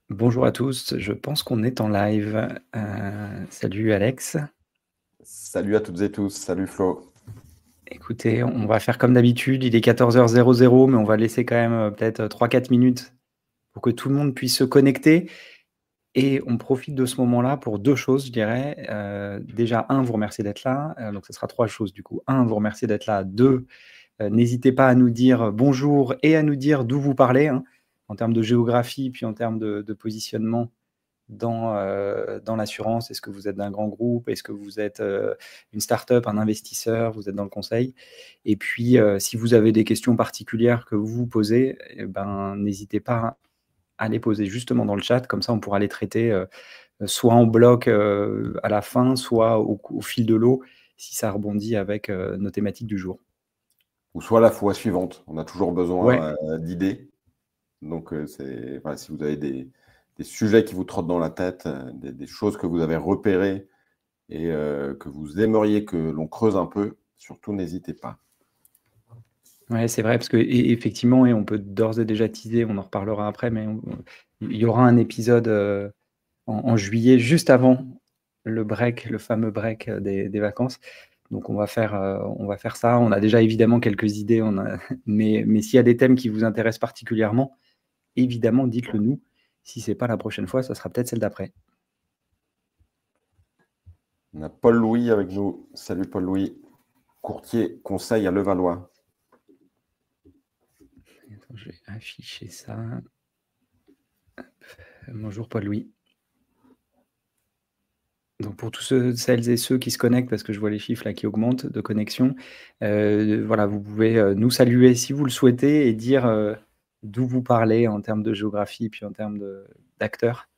Bonjour à tous, je pense qu'on est en live. Salut Alex. Salut à toutes et tous, salut Flo. Écoutez, on va faire comme d'habitude, il est 14h00, mais on va laisser quand même peut-être 3-4 minutes pour que tout le monde puisse se connecter. Et on profite de ce moment-là pour deux choses, je dirais. Déjà, un, vous remercier d'être là. Donc, ce sera trois choses du coup. Un, vous remercier d'être là. Deux, n'hésitez pas à nous dire bonjour et à nous dire d'où vous parlez, hein, en termes de géographie, puis en termes de positionnement dans l'assurance. Est-ce que vous êtes d'un grand groupe? Est-ce que vous êtes une start-up, un investisseur? Vous êtes dans le conseil? Et puis, si vous avez des questions particulières que vous vous posez, n'hésitez pas à les poser justement dans le chat. Comme ça, on pourra les traiter soit en bloc à la fin, soit au fil de l'eau, si ça rebondit avec nos thématiques du jour. Ou soit la fois suivante, on a toujours Ouais. besoin d'idées. Donc, voilà, si vous avez des sujets qui vous trottent dans la tête, des choses que vous avez repérées et que vous aimeriez que l'on creuse un peu, surtout n'hésitez pas. Ouais, c'est vrai, parce que effectivement, et on peut d'ores et déjà teaser, on en reparlera après, mais il y aura un épisode en juillet, juste avant le break, le fameux break des vacances. Donc on va faire ça. On a déjà évidemment quelques idées, mais s'il y a des thèmes qui vous intéressent particulièrement, évidemment, dites-le nous. Si c'est pas la prochaine fois, ça sera peut-être celle d'après. On a Paul-Louis avec nous. Salut Paul-Louis, courtier conseil à Levallois. Attends, je vais afficher ça. Hop. Bonjour Paul-Louis. Donc pour tous celles et ceux qui se connectent, parce que je vois les chiffres là qui augmentent de connexion, voilà, vous pouvez nous saluer si vous le souhaitez et dire d'où vous parlez en termes de géographie, puis en termes d'acteurs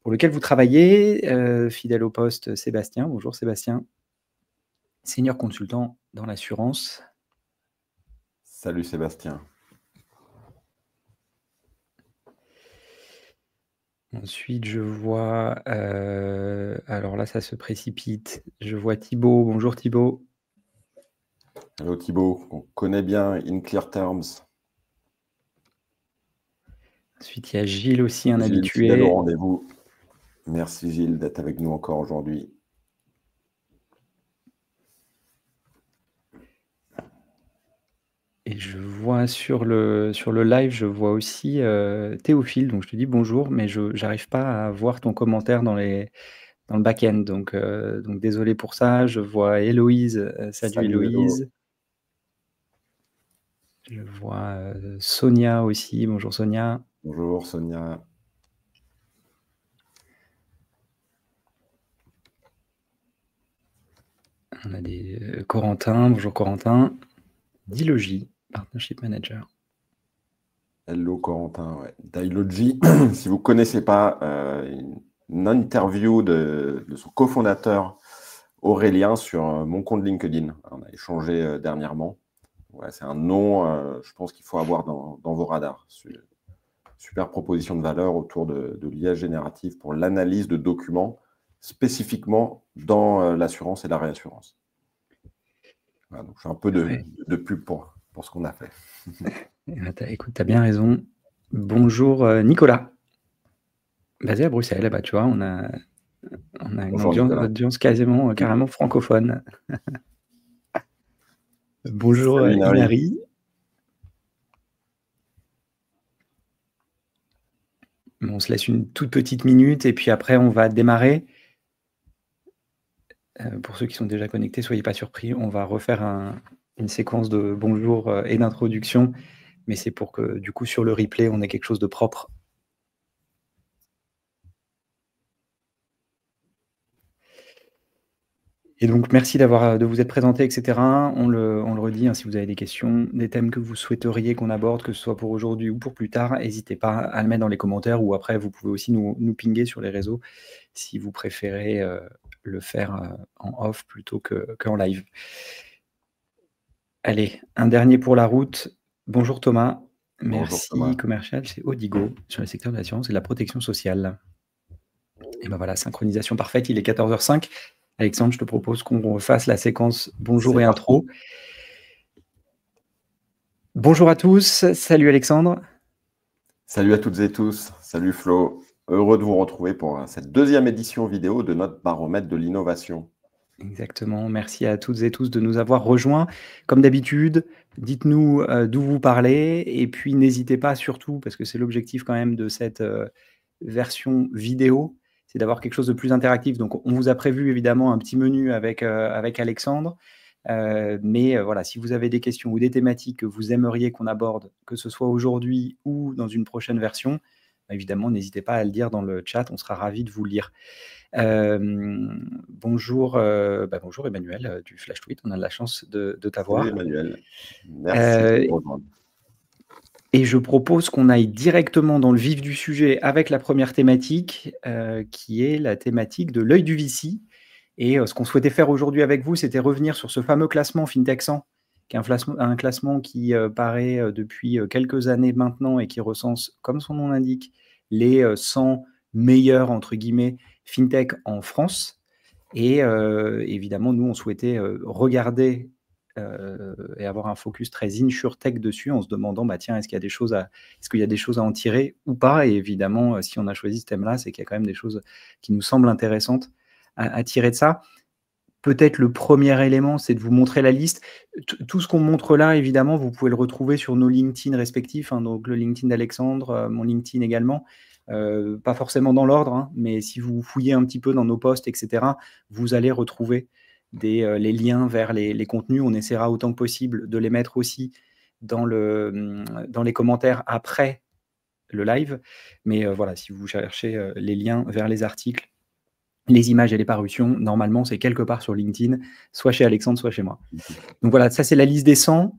pour lequel vous travaillez. Fidèle au poste, Sébastien. Bonjour Sébastien. Senior consultant dans l'assurance. Salut Sébastien. Ensuite, je vois, alors là, ça se précipite. Je vois Thibaut. Bonjour Thibaut. Hello Thibaut, on connaît bien In Clear Terms. Ensuite, il y a Gilles aussi, un Gilles, fidèle au habitué. rendez-vous. Merci Gilles d'être avec nous encore aujourd'hui. Et je vois sur le live, je vois aussi Théophile. Donc je te dis bonjour, mais je n'arrive pas à voir ton commentaire dans le back-end. Donc désolé pour ça. Je vois Héloïse. Salut Héloïse. Je vois Sonia aussi. Bonjour Sonia. Bonjour Sonia. On a des Corentin. Bonjour Corentin. Dilogy, Partnership Manager. Hello Corentin. Ouais. Dilogy, si vous ne connaissez pas, une interview de son cofondateur Aurélien sur mon compte LinkedIn. On a échangé dernièrement. Ouais, c'est un nom, je pense qu'il faut avoir dans vos radars. Super proposition de valeur autour de l'IA générative pour l'analyse de documents, spécifiquement dans l'assurance et la réassurance. Voilà, donc je fais un peu de pub pour ce qu'on a fait. Écoute, tu as bien raison. Bonjour Nicolas. Basé à Bruxelles, bah, tu vois, on a une Bonjour, audience carrément francophone. Bonjour Salut, Inari. On se laisse une toute petite minute et puis après on va démarrer. Pour ceux qui sont déjà connectés, soyez pas surpris, on va refaire une séquence de bonjour et d'introduction, mais c'est pour que du coup sur le replay on ait quelque chose de propre. Et donc, merci de vous être présenté, etc. On le redit, hein, si vous avez des questions, des thèmes que vous souhaiteriez qu'on aborde, que ce soit pour aujourd'hui ou pour plus tard, n'hésitez pas à le mettre dans les commentaires ou après, vous pouvez aussi nous pinguer sur les réseaux si vous préférez le faire en off plutôt qu'en live. Allez, un dernier pour la route. Bonjour Thomas. Bonjour Merci Thomas. commercial, c'est Odigo sur le secteur de l'assurance et de la protection sociale. Et ben voilà, synchronisation parfaite, il est 14h05. Alexandre, je te propose qu'on refasse la séquence bonjour et intro. Bonjour à tous, salut Alexandre. Salut à toutes et tous, Salut Flo, heureux de vous retrouver pour cette deuxième édition vidéo de notre baromètre de l'innovation. Exactement. Merci à toutes et tous de nous avoir rejoints. Comme d'habitude, dites-nous d'où vous parlez et puis n'hésitez pas surtout, parce que c'est l'objectif quand même de cette version vidéo, c'est d'avoir quelque chose de plus interactif. Donc, on vous a prévu évidemment un petit menu avec Alexandre. Mais voilà, si vous avez des questions ou des thématiques que vous aimeriez qu'on aborde, que ce soit aujourd'hui ou dans une prochaine version, évidemment, n'hésitez pas à le dire dans le chat, on sera ravis de vous lire. Bonjour Emmanuel du Flash Tweet, on a de la chance de t'avoir. Salut Emmanuel, merci de nous rejoindre. Et je propose qu'on aille directement dans le vif du sujet avec la première thématique, qui est la thématique de l'œil du VC. Et ce qu'on souhaitait faire aujourd'hui avec vous, c'était revenir sur ce fameux classement Fintech 100, qui est un classement qui paraît depuis quelques années maintenant et qui recense, comme son nom l'indique, les 100 meilleurs, entre guillemets, Fintech en France. Et évidemment, nous, on souhaitait regarder et avoir un focus très InsurTech dessus en se demandant, tiens, est-ce qu'il y a des choses à en tirer ou pas? Et évidemment, si on a choisi ce thème-là, c'est qu'il y a quand même des choses qui nous semblent intéressantes à tirer de ça. Peut-être le premier élément, c'est de vous montrer la liste. Tout ce qu'on montre là, évidemment, vous pouvez le retrouver sur nos LinkedIn respectifs, hein, donc le LinkedIn d'Alexandre, mon LinkedIn également. Pas forcément dans l'ordre, hein, mais si vous fouillez un petit peu dans nos posts, etc., vous allez retrouver les liens vers les contenus. On essaiera autant que possible de les mettre aussi dans les commentaires après le live. Mais voilà, si vous cherchez les liens vers les articles, les images et les parutions, normalement, c'est quelque part sur LinkedIn, soit chez Alexandre, soit chez moi. Donc voilà, ça, c'est la liste des 100.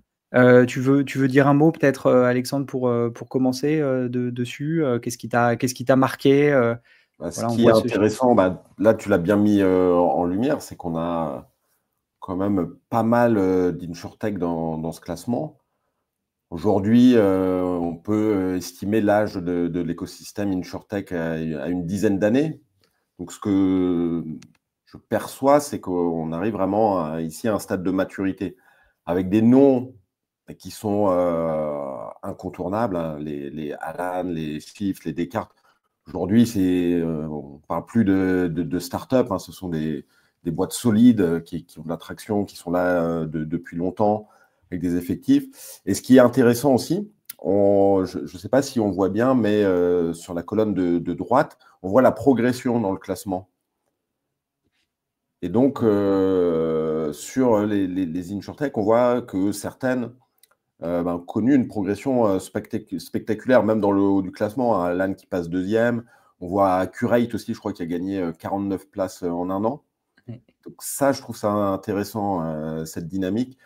Tu veux dire un mot, peut-être, Alexandre, pour commencer dessus? Qu'est-ce qui t'a marqué? Ce qui est intéressant, là, tu l'as bien mis en lumière, c'est qu'on a quand même pas mal d'InsurTech dans ce classement. Aujourd'hui, on peut estimer l'âge de l'écosystème InsurTech à une dizaine d'années. Donc, ce que je perçois, c'est qu'on arrive vraiment ici à un stade de maturité avec des noms qui sont incontournables, hein, les Alan, les Shift, les Descartes. Aujourd'hui, on ne parle plus de start-up, hein, ce sont des boîtes solides qui ont de l'attraction, qui sont là depuis longtemps, avec des effectifs. Et ce qui est intéressant aussi, je ne sais pas si on voit bien, mais sur la colonne de droite, on voit la progression dans le classement. Et donc, sur les InsurTech, on voit que certaines ont connu une progression spectaculaire, même dans le haut du classement. Hein, Alan qui passe deuxième. On voit Accurate aussi, je crois, qui a gagné 49 places en un an. Donc ça, je trouve ça intéressant, cette dynamique.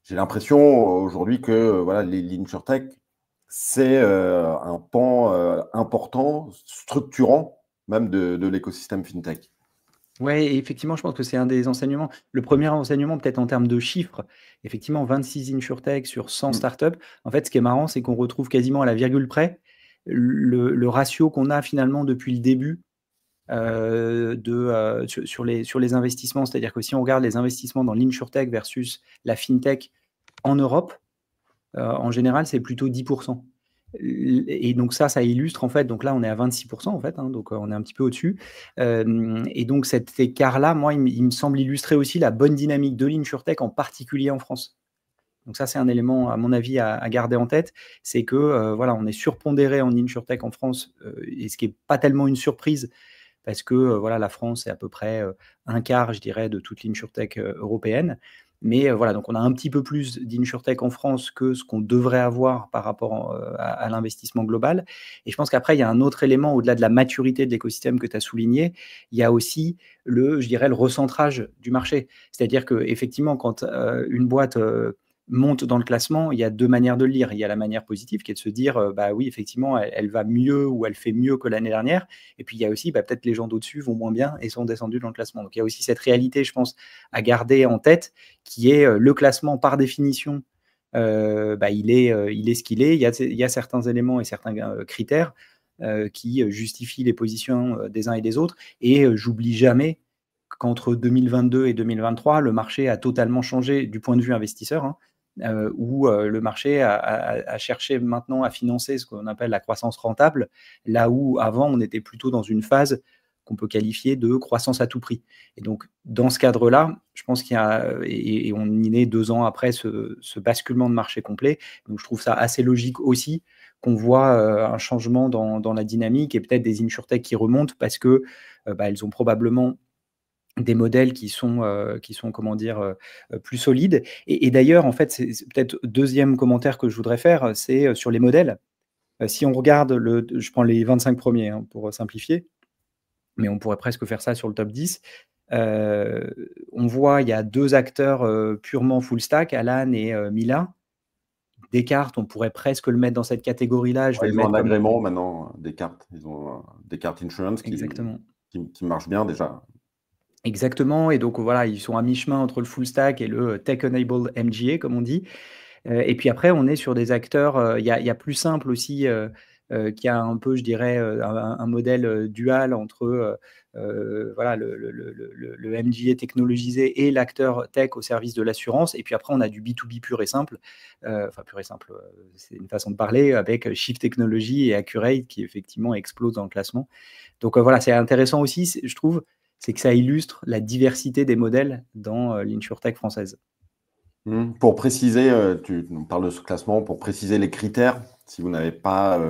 J'ai l'impression aujourd'hui que l'InsurTech, c'est un pan important, structurant même de l'écosystème FinTech. Oui, effectivement, je pense que c'est un des enseignements. Le premier enseignement, peut-être en termes de chiffres, effectivement, 26 InsurTech sur 100 startups. En fait, ce qui est marrant, c'est qu'on retrouve quasiment à la virgule près le ratio qu'on a finalement depuis le début sur les investissements. C'est-à-dire que si on regarde les investissements dans l'InsurTech versus la FinTech en Europe, en général, c'est plutôt 10%. Et donc ça illustre en fait, donc là on est à 26% en fait, hein, donc on est un petit peu au-dessus. Et donc cet écart-là, moi, il me semble illustrer aussi la bonne dynamique de l'InsurTech, en particulier en France. Donc ça, c'est un élément, à mon avis, à garder en tête, c'est que on est surpondéré en InsurTech en France, et ce qui n'est pas tellement une surprise, parce que la France est à peu près un quart, je dirais, de toute l'InsurTech européenne. Mais donc on a un petit peu plus d'InsurTech en France que ce qu'on devrait avoir par rapport à l'investissement global. Et je pense qu'après, il y a un autre élément, au-delà de la maturité de l'écosystème que tu as souligné, il y a aussi le recentrage du marché. C'est-à-dire qu'effectivement, quand une boîte monte dans le classement, il y a deux manières de le lire. Il y a la manière positive qui est de se dire, oui, effectivement, elle va mieux ou elle fait mieux que l'année dernière. Et puis, il y a aussi, peut-être les gens d'au-dessus vont moins bien et sont descendus dans le classement. Donc, il y a aussi cette réalité, je pense, à garder en tête, qui est le classement par définition. Il est ce qu'il est. Il y a certains éléments et certains critères qui justifient les positions des uns et des autres. Et j'oublie jamais qu'entre 2022 et 2023, le marché a totalement changé du point de vue investisseur. Hein. où le marché a cherché maintenant à financer ce qu'on appelle la croissance rentable, là où avant on était plutôt dans une phase qu'on peut qualifier de croissance à tout prix. Et donc, dans ce cadre-là, je pense qu'il y a, et on y est 2 ans après ce basculement de marché complet, donc je trouve ça assez logique aussi qu'on voit un changement dans la dynamique et peut-être des insurtech qui remontent parce que elles ont probablement des modèles qui sont comment dire, plus solides. Et d'ailleurs, en fait, c'est peut-être deuxième commentaire que je voudrais faire, c'est sur les modèles. Si on regarde, je prends les 25 premiers hein, pour simplifier, mais on pourrait presque faire ça sur le top 10. On voit, il y a 2 acteurs purement full stack, Alan et Mila. Descartes, on pourrait presque le mettre dans cette catégorie-là. Je vais le Ils ont mettre un comme... agrément maintenant, Descartes. Ils ont Descartes Insurance Exactement. qui marche bien déjà. Exactement. Et donc, voilà, ils sont à mi-chemin entre le full stack et le tech-enabled MGA, comme on dit. Et puis après, on est sur des acteurs, il y a plus simple aussi, qui a un peu, je dirais, un modèle dual entre voilà, le MGA technologisé et l'acteur tech au service de l'assurance. Et puis après, on a du B2B pur et simple. Enfin, pur et simple, c'est une façon de parler, avec Shift Technology et Accurate qui effectivement explosent dans le classement. Donc voilà, c'est intéressant aussi, je trouve, c'est que ça illustre la diversité des modèles dans l'insurtech française. Pour préciser, tu nous parles de ce classement, pour préciser les critères, si vous n'avez pas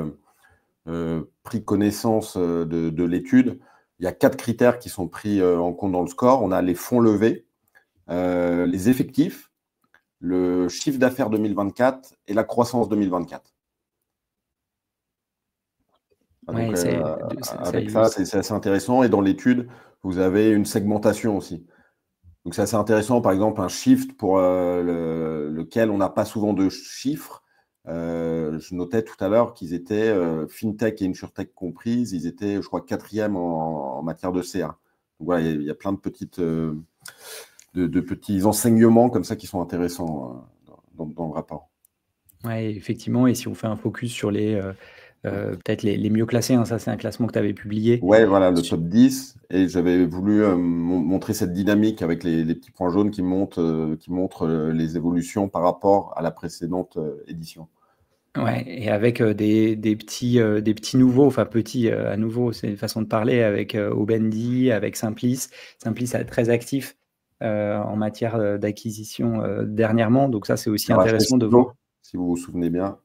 pris connaissance de l'étude, il y a 4 critères qui sont pris en compte dans le score. On a les fonds levés, les effectifs, le chiffre d'affaires 2024 et la croissance 2024. Ouais, Donc, avec ça, illustre. c'est assez intéressant. Et dans l'étude, vous avez une segmentation aussi. Donc, c'est assez intéressant. Par exemple, un shift pour lequel on n'a pas souvent de chiffres. Je notais tout à l'heure qu'ils étaient, FinTech et InsurTech comprises, ils étaient, je crois, 4e en matière de CA. Donc, voilà, il y a plein de petits enseignements comme ça qui sont intéressants dans le rapport. Ouais, effectivement. Et si on fait un focus sur les peut-être les mieux classés, hein, ça c'est un classement que tu avais publié. Ouais, voilà, le top 10. Et j'avais voulu montrer cette dynamique avec les petits points jaunes qui montrent les évolutions par rapport à la précédente édition. Ouais, et avec des petits nouveaux, enfin petits à nouveau, c'est une façon de parler, avec Obendi, avec Simplice. Simplice est très actif en matière d'acquisition dernièrement, donc ça c'est aussi intéressant de voir. Si vous vous souvenez bien.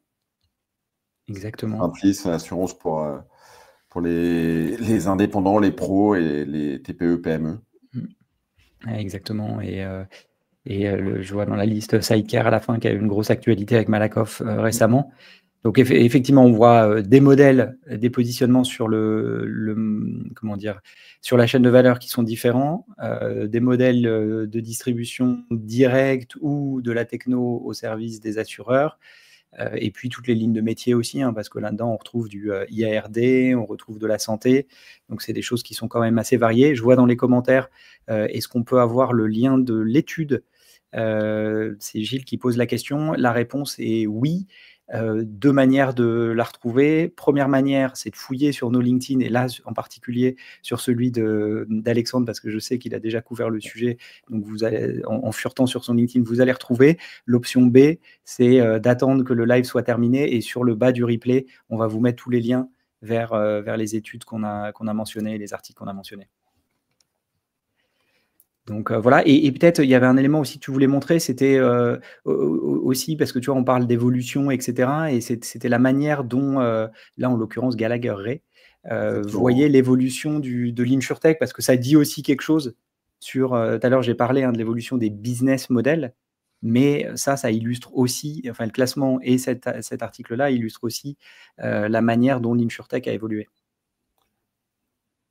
Exactement. Simplice, l'assurance pour les indépendants, les pros et les TPE, PME. Ouais, exactement. Et je vois dans la liste Sidecar à la fin qui a eu une grosse actualité avec Malakoff récemment. Donc effectivement, on voit des modèles, des positionnements sur comment dire, sur la chaîne de valeur qui sont différents, des modèles de distribution directe ou de la techno au service des assureurs, et puis toutes les lignes de métier aussi, hein, parce que là-dedans on retrouve du IARD, on retrouve de la santé, donc c'est des choses qui sont quand même assez variées. Je vois dans les commentaires, est-ce qu'on peut avoir le lien de l'étude? C'est Gilles qui pose la question. La réponse est oui. 2 manières de la retrouver. Première manière, c'est de fouiller sur nos LinkedIn, et là, en particulier sur celui d'Alexandre, parce que je sais qu'il a déjà couvert le sujet. Donc, vous allez, en furetant sur son LinkedIn, vous allez retrouver. L'option B, c'est d'attendre que le live soit terminé, et sur le bas du replay, on va vous mettre tous les liens vers les études qu'on a mentionnées, les articles qu'on a mentionnés. Donc voilà, et peut-être il y avait un élément aussi que tu voulais montrer, c'était aussi parce que tu vois, on parle d'évolution, etc. Et c'était la manière dont, là en l'occurrence Gallagher Ray, voyait l'évolution de l'insurtech, parce que ça dit aussi quelque chose sur. Tout à l'heure, j'ai parlé de l'évolution des business models, mais ça illustre aussi, enfin le classement et cet article-là illustre aussi la manière dont l'insurtech a évolué.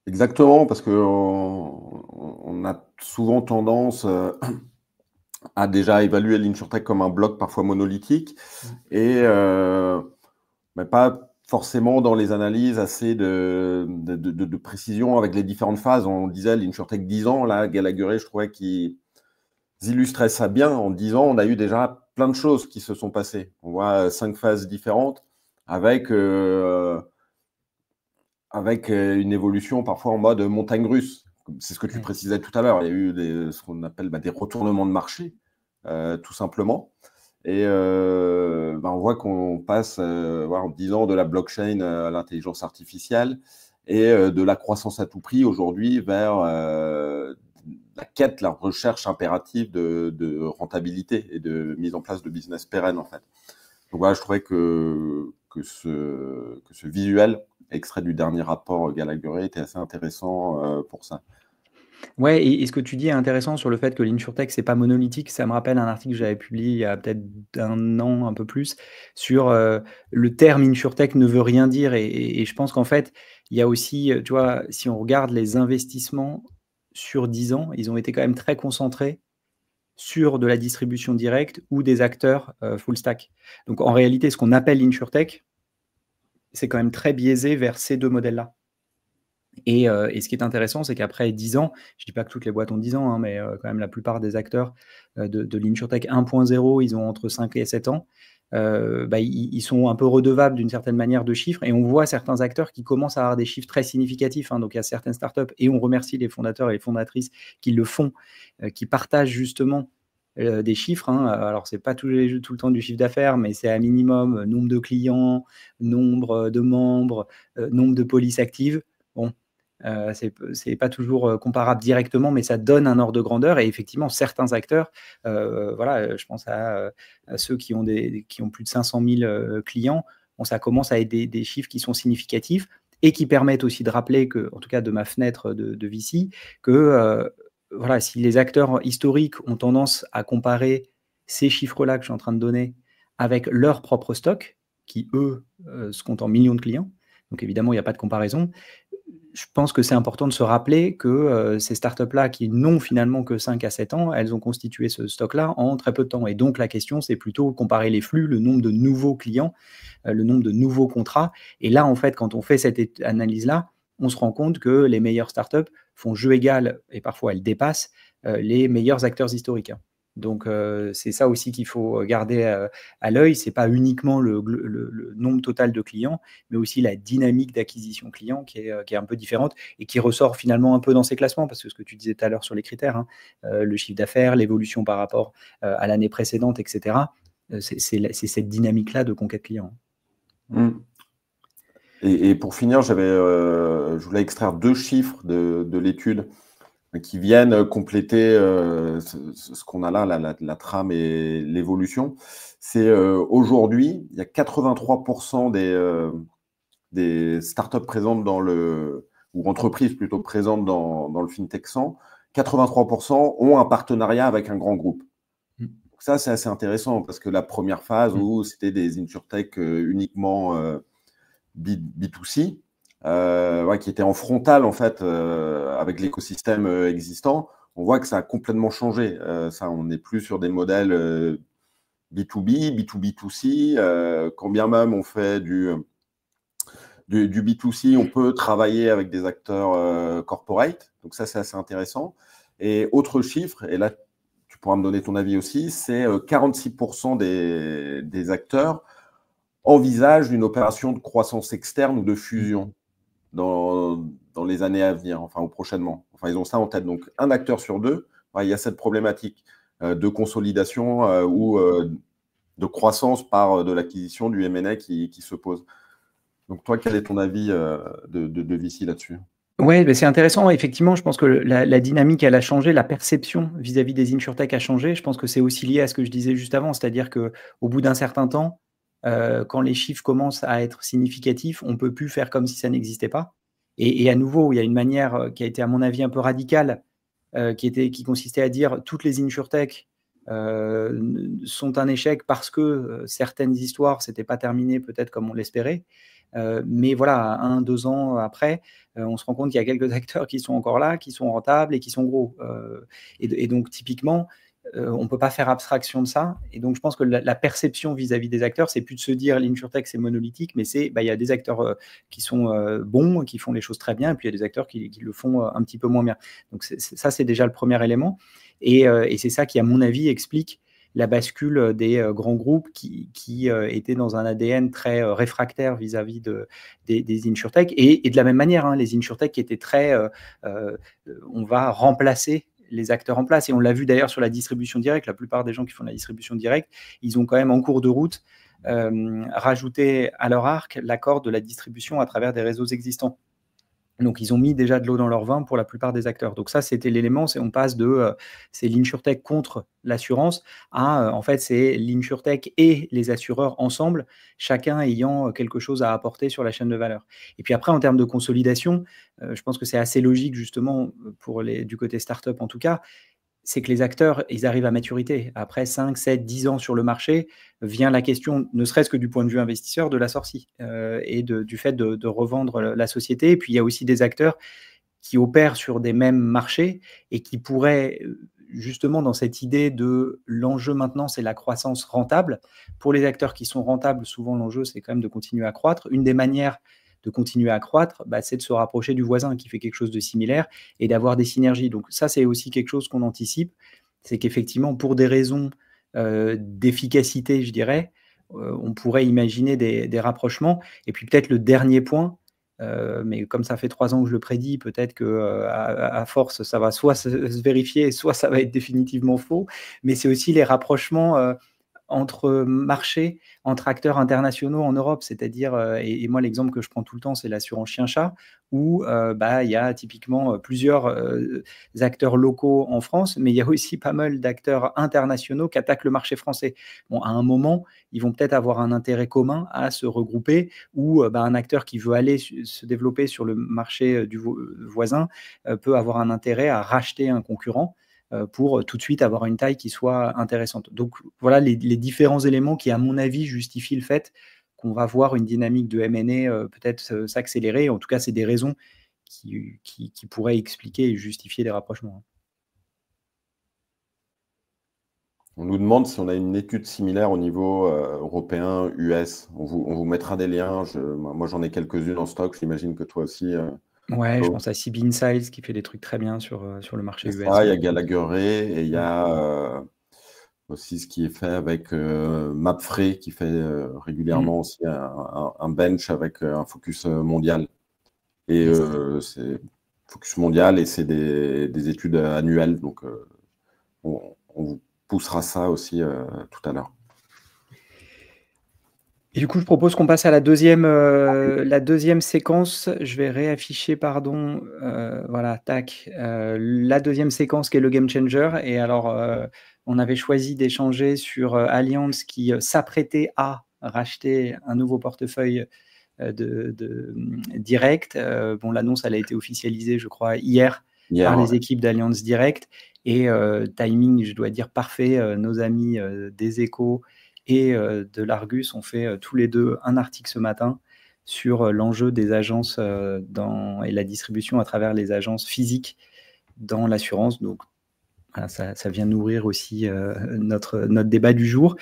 Exactement, parce qu'on a souvent tendance à déjà évaluer l'insurtech comme un bloc parfois monolithique, et mais pas forcément dans les analyses assez de précision avec les différentes phases. On disait l'insurtech 10 ans, là, Gallagher, je trouvais qu'ils illustraient ça bien. En 10 ans, on a eu déjà plein de choses qui se sont passées. On voit 5 phases différentes avec une évolution parfois en mode montagne russe. C'est ce que tu précisais tout à l'heure. Il y a eu ce qu'on appelle des retournements de marché, tout simplement. Et on voit qu'on passe en 10 ans de la blockchain à l'intelligence artificielle et de la croissance à tout prix aujourd'hui vers la quête, la recherche impérative de rentabilité et de mise en place de business pérenne, en fait. Donc voilà, je trouvais que ce visuel extrait du dernier rapport Gallagher était assez intéressant pour ça. Ouais, et ce que tu dis est intéressant sur le fait que l'insurtech, c'est pas monolithique. Ça me rappelle un article que j'avais publié il y a peut-être 1 an, un peu plus, sur le terme insurtech ne veut rien dire. Et je pense qu'en fait, il y a aussi, tu vois, si on regarde les investissements sur 10 ans, ils ont été quand même très concentrés sur de la distribution directe ou des acteurs full stack. Donc en réalité, ce qu'on appelle l'insurtech, c'est quand même très biaisé vers ces deux modèles-là. Et ce qui est intéressant, c'est qu'après 10 ans, je ne dis pas que toutes les boîtes ont 10 ans, hein, mais quand même la plupart des acteurs de l'InsurTech 1.0, ils ont entre 5 et 7 ans. Ils sont un peu redevables d'une certaine manière de chiffres. Et on voit certains acteurs qui commencent à avoir des chiffres très significatifs. Hein, donc, il y a certaines startups, et on remercie les fondateurs et les fondatrices qui le font, qui partagent justement des chiffres. Hein. Alors, ce n'est pas tout le temps du chiffre d'affaires, mais c'est à minimum nombre de clients, nombre de membres, nombre de polices actives. Bon, c'est pas toujours comparable directement, mais ça donne un ordre de grandeur. Et effectivement, certains acteurs, je pense à ceux qui ont plus de 500 000 clients, ça commence à être des chiffres qui sont significatifs et qui permettent aussi de rappeler que, en tout cas de ma fenêtre de VC, que si les acteurs historiques ont tendance à comparer ces chiffres-là que je suis en train de donner avec leur propre stock, qui eux se comptent en millions de clients, donc évidemment il n'y a pas de comparaison. Je pense que c'est important de se rappeler que ces startups-là, qui n'ont finalement que 5 à 7 ans, elles ont constitué ce stock-là en très peu de temps. Et donc, la question, c'est plutôt comparer les flux, le nombre de nouveaux clients, le nombre de nouveaux contrats. Et là, en fait, quand on fait cette analyse-là, on se rend compte que les meilleures startups font jeu égal, et parfois elles dépassent les meilleurs acteurs historiques. Donc, c'est ça aussi qu'il faut garder à l'œil. Ce n'est pas uniquement le nombre total de clients, mais aussi la dynamique d'acquisition client qui est un peu différente et qui ressort finalement un peu dans ces classements, parce que ce que tu disais tout à l'heure sur les critères, hein, le chiffre d'affaires, l'évolution par rapport à l'année précédente, etc., c'est cette dynamique-là de conquête client. Et pour finir, je voulais extraire 2 chiffres de l'étude qui viennent compléter ce qu'on a là, la trame et l'évolution. C'est aujourd'hui, il y a 83% des startups présentes ou entreprises plutôt présentes dans le FinTech 100, 83% ont un partenariat avec un grand groupe. Donc ça, c'est assez intéressant parce que la première phase où c'était des InsurTech uniquement B2C, qui était en frontal en fait avec l'écosystème existant, on voit que ça a complètement changé. On n'est plus sur des modèles B2B, B2B2C. Quand bien même on fait du B2C, on peut travailler avec des acteurs corporate. Donc ça, c'est assez intéressant. Et autre chiffre, et là, tu pourras me donner ton avis aussi, c'est 46% des acteurs envisagent une opération de croissance externe ou de fusion dans les années à venir, ou prochainement. Ils ont ça en tête. Donc, un acteur sur 2, il y a cette problématique de consolidation ou de croissance par de l'acquisition du M&A qui se pose. Donc, toi, quel est ton avis de VC là-dessus ? Oui, c'est intéressant. Effectivement, je pense que la dynamique, elle a changé, la perception vis-à-vis des InsurTech a changé. Je pense que c'est aussi lié à ce que je disais juste avant, c'est-à-dire qu'au bout d'un certain temps, quand les chiffres commencent à être significatifs, on ne peut plus faire comme si ça n'existait pas. Et à nouveau, il y a une manière qui a été, à mon avis, un peu radicale, qui consistait à dire toutes les InsurTech sont un échec parce que certaines histoires ne s'étaient pas terminées peut-être comme on l'espérait. Mais voilà, 1-2 ans après, on se rend compte qu'il y a quelques acteurs qui sont encore là, qui sont rentables et qui sont gros. Et donc, typiquement, on ne peut pas faire abstraction de ça. Et donc, je pense que la perception vis-à-vis des acteurs, c'est plus de se dire l'insurtech, c'est monolithique, mais il y a des acteurs qui sont bons, qui font les choses très bien, et puis il y a des acteurs qui le font un petit peu moins bien. Donc, ça, c'est déjà le premier élément. Et c'est ça qui, à mon avis, explique la bascule des grands groupes qui étaient dans un ADN très réfractaire vis-à-vis des InsurTech. Et de la même manière, hein, les InsurTech qui étaient très on va remplacer les acteurs en place. Et on l'a vu d'ailleurs sur la distribution directe. La plupart des gens qui font de la distribution directe, ils ont quand même en cours de route rajouté à leur arc l'accord de la distribution à travers des réseaux existants. Donc, ils ont mis déjà de l'eau dans leur vin pour la plupart des acteurs. Donc ça, c'était l'élément. On passe de c'est l'insurtech contre l'assurance à, en fait, c'est l'insurtech et les assureurs ensemble, chacun ayant quelque chose à apporter sur la chaîne de valeur. Et puis après, en termes de consolidation, je pense que c'est assez logique, justement, du côté startup en tout cas, c'est que les acteurs, ils arrivent à maturité. Après 5, 7, 10 ans sur le marché, vient la question, ne serait-ce que du point de vue investisseur, de la sortie et du fait de revendre la société. Et puis, il y a aussi des acteurs qui opèrent sur des mêmes marchés et qui pourraient, justement, dans cette idée de l'enjeu maintenant, c'est la croissance rentable. Pour les acteurs qui sont rentables, souvent, l'enjeu, c'est quand même de continuer à croître. Une des manières de continuer à croître, c'est de se rapprocher du voisin qui fait quelque chose de similaire et d'avoir des synergies. Donc ça, c'est aussi quelque chose qu'on anticipe, c'est qu'effectivement, pour des raisons d'efficacité, je dirais, on pourrait imaginer des rapprochements. Et puis peut-être le dernier point, mais comme ça fait 3 ans que je le prédis, peut-être qu'à force, ça va soit se vérifier, soit ça va être définitivement faux, mais c'est aussi les rapprochements entre marchés, entre acteurs internationaux en Europe, c'est-à-dire, et moi l'exemple que je prends tout le temps, c'est l'assurance chien-chat, où il y a typiquement plusieurs acteurs locaux en France, mais il y a aussi pas mal d'acteurs internationaux qui attaquent le marché français. Bon, à un moment, ils vont peut-être avoir un intérêt commun à se regrouper, ou un acteur qui veut aller se développer sur le marché du voisin peut avoir un intérêt à racheter un concurrent pour tout de suite avoir une taille qui soit intéressante. Donc voilà les différents éléments qui, à mon avis, justifient le fait qu'on va voir une dynamique de M&A peut-être s'accélérer. En tout cas, c'est des raisons qui pourraient expliquer et justifier des rapprochements. On nous demande si on a une étude similaire au niveau européen, US. On vous mettra des liens. Moi, j'en ai quelques-unes en stock. J'imagine que toi aussi. Ouais, je pense à CB Insights qui fait des trucs très bien sur le marché US. Ça, il y a Gallagher et il y a aussi ce qui est fait avec Mapfre qui fait régulièrement aussi un bench avec un focus mondial. Et c'est focus mondial et c'est des études annuelles. Donc, on vous poussera ça aussi tout à l'heure. Et du coup, je propose qu'on passe à la deuxième séquence. Je vais réafficher, pardon. Voilà, tac. La deuxième séquence qui est le Game Changer. Et alors, on avait choisi d'échanger sur Allianz qui s'apprêtait à racheter un nouveau portefeuille de direct. Bon, l'annonce, elle a été officialisée, je crois, hier par les équipes d'Allianz Direct. Et timing, je dois dire, parfait. Nos amis des Échos et de l'Argus ont fait tous les deux un article ce matin sur l'enjeu des agences et la distribution à travers les agences physiques dans l'assurance. Donc, voilà, ça vient nourrir aussi notre débat du jour.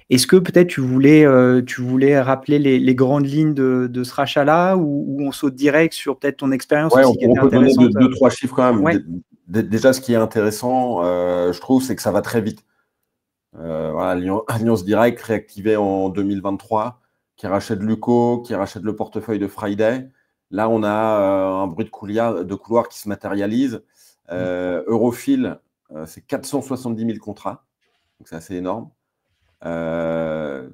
Est-ce que peut-être tu voulais rappeler les grandes lignes de ce rachat-là ou on saute direct sur peut-être ton expérience aussi qui était intéressante? On peut donner 2-3 chiffres quand même. Ouais. Déjà, ce qui est intéressant, je trouve, c'est que ça va très vite. Voilà, Allianz Direct réactivé en 2023, qui rachète Luco, qui rachète le portefeuille de Friday. Là, on a un bruit de couloir qui se matérialise. Eurofil, c'est 470 000 contrats, donc c'est assez énorme. Le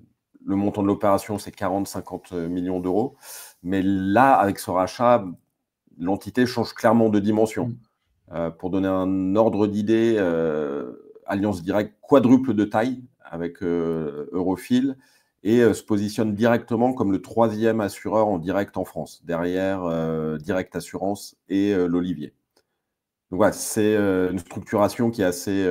montant de l'opération, c'est 40-50 millions d'euros. Mais là, avec ce rachat, l'entité change clairement de dimension. Pour donner un ordre d'idée, Allianz Direct quadruple de taille avec Eurofil et se positionne directement comme le 3e assureur en direct en France, derrière Direct Assurance et l'Olivier. Donc voilà, c'est une structuration qui est assez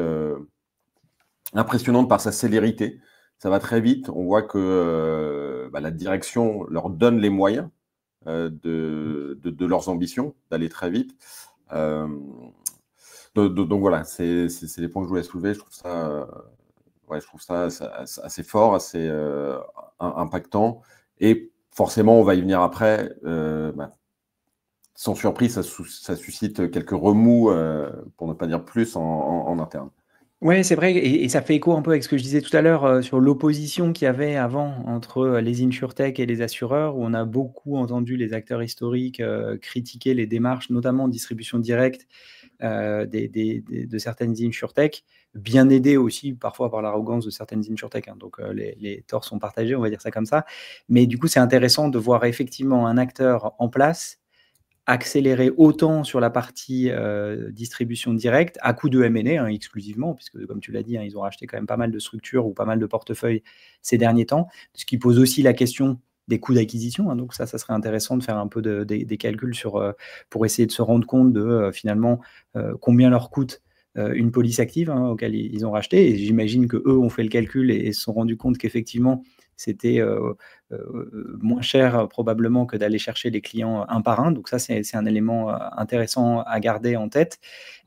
impressionnante par sa célérité. Ça va très vite. On voit que la direction leur donne les moyens de leurs ambitions, d'aller très vite. Donc voilà, c'est les points que je voulais soulever. Je trouve ça assez fort, assez impactant. Et forcément, on va y venir après. Sans surprise, ça suscite quelques remous, pour ne pas dire plus, en interne. Oui, c'est vrai, et ça fait écho un peu avec ce que je disais tout à l'heure sur l'opposition qu'il y avait avant entre les insurtech et les assureurs, où on a beaucoup entendu les acteurs historiques critiquer les démarches, notamment en distribution directe, de certaines insurtech, bien aidées aussi parfois par l'arrogance de certaines insurtech. Hein, donc les torts sont partagés, on va dire ça comme ça. Mais du coup, c'est intéressant de voir effectivement un acteur en place accélérer autant sur la partie distribution directe à coup de M&A hein, exclusivement, puisque comme tu l'as dit, hein, ils ont racheté quand même pas mal de structures ou pas mal de portefeuilles ces derniers temps, ce qui pose aussi la question des coûts d'acquisition. Hein, donc ça serait intéressant de faire un peu des calculs pour essayer de se rendre compte de finalement combien leur coûte une police active hein, auquel ils ont racheté. Et j'imagine qu'eux ont fait le calcul et se sont rendus compte qu'effectivement, c'était moins cher probablement que d'aller chercher les clients un par un. Donc ça, c'est un élément intéressant à garder en tête.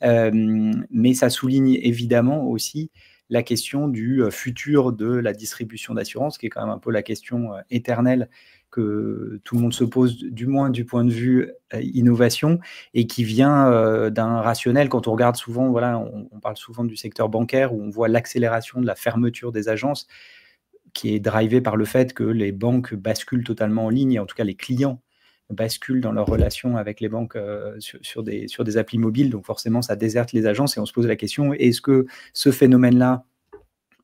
Mais ça souligne évidemment aussi la question du futur de la distribution d'assurance, qui est quand même un peu la question éternelle que tout le monde se pose, du moins du point de vue innovation, et qui vient d'un rationnel. Quand on regarde souvent, voilà, on parle souvent du secteur bancaire, où on voit l'accélération de la fermeture des agences, qui est drivé par le fait que les banques basculent totalement en ligne, et en tout cas les clients basculent dans leurs relations avec les banques sur des applis mobiles. Donc forcément, ça déserte les agences et on se pose la question, est-ce que ce phénomène-là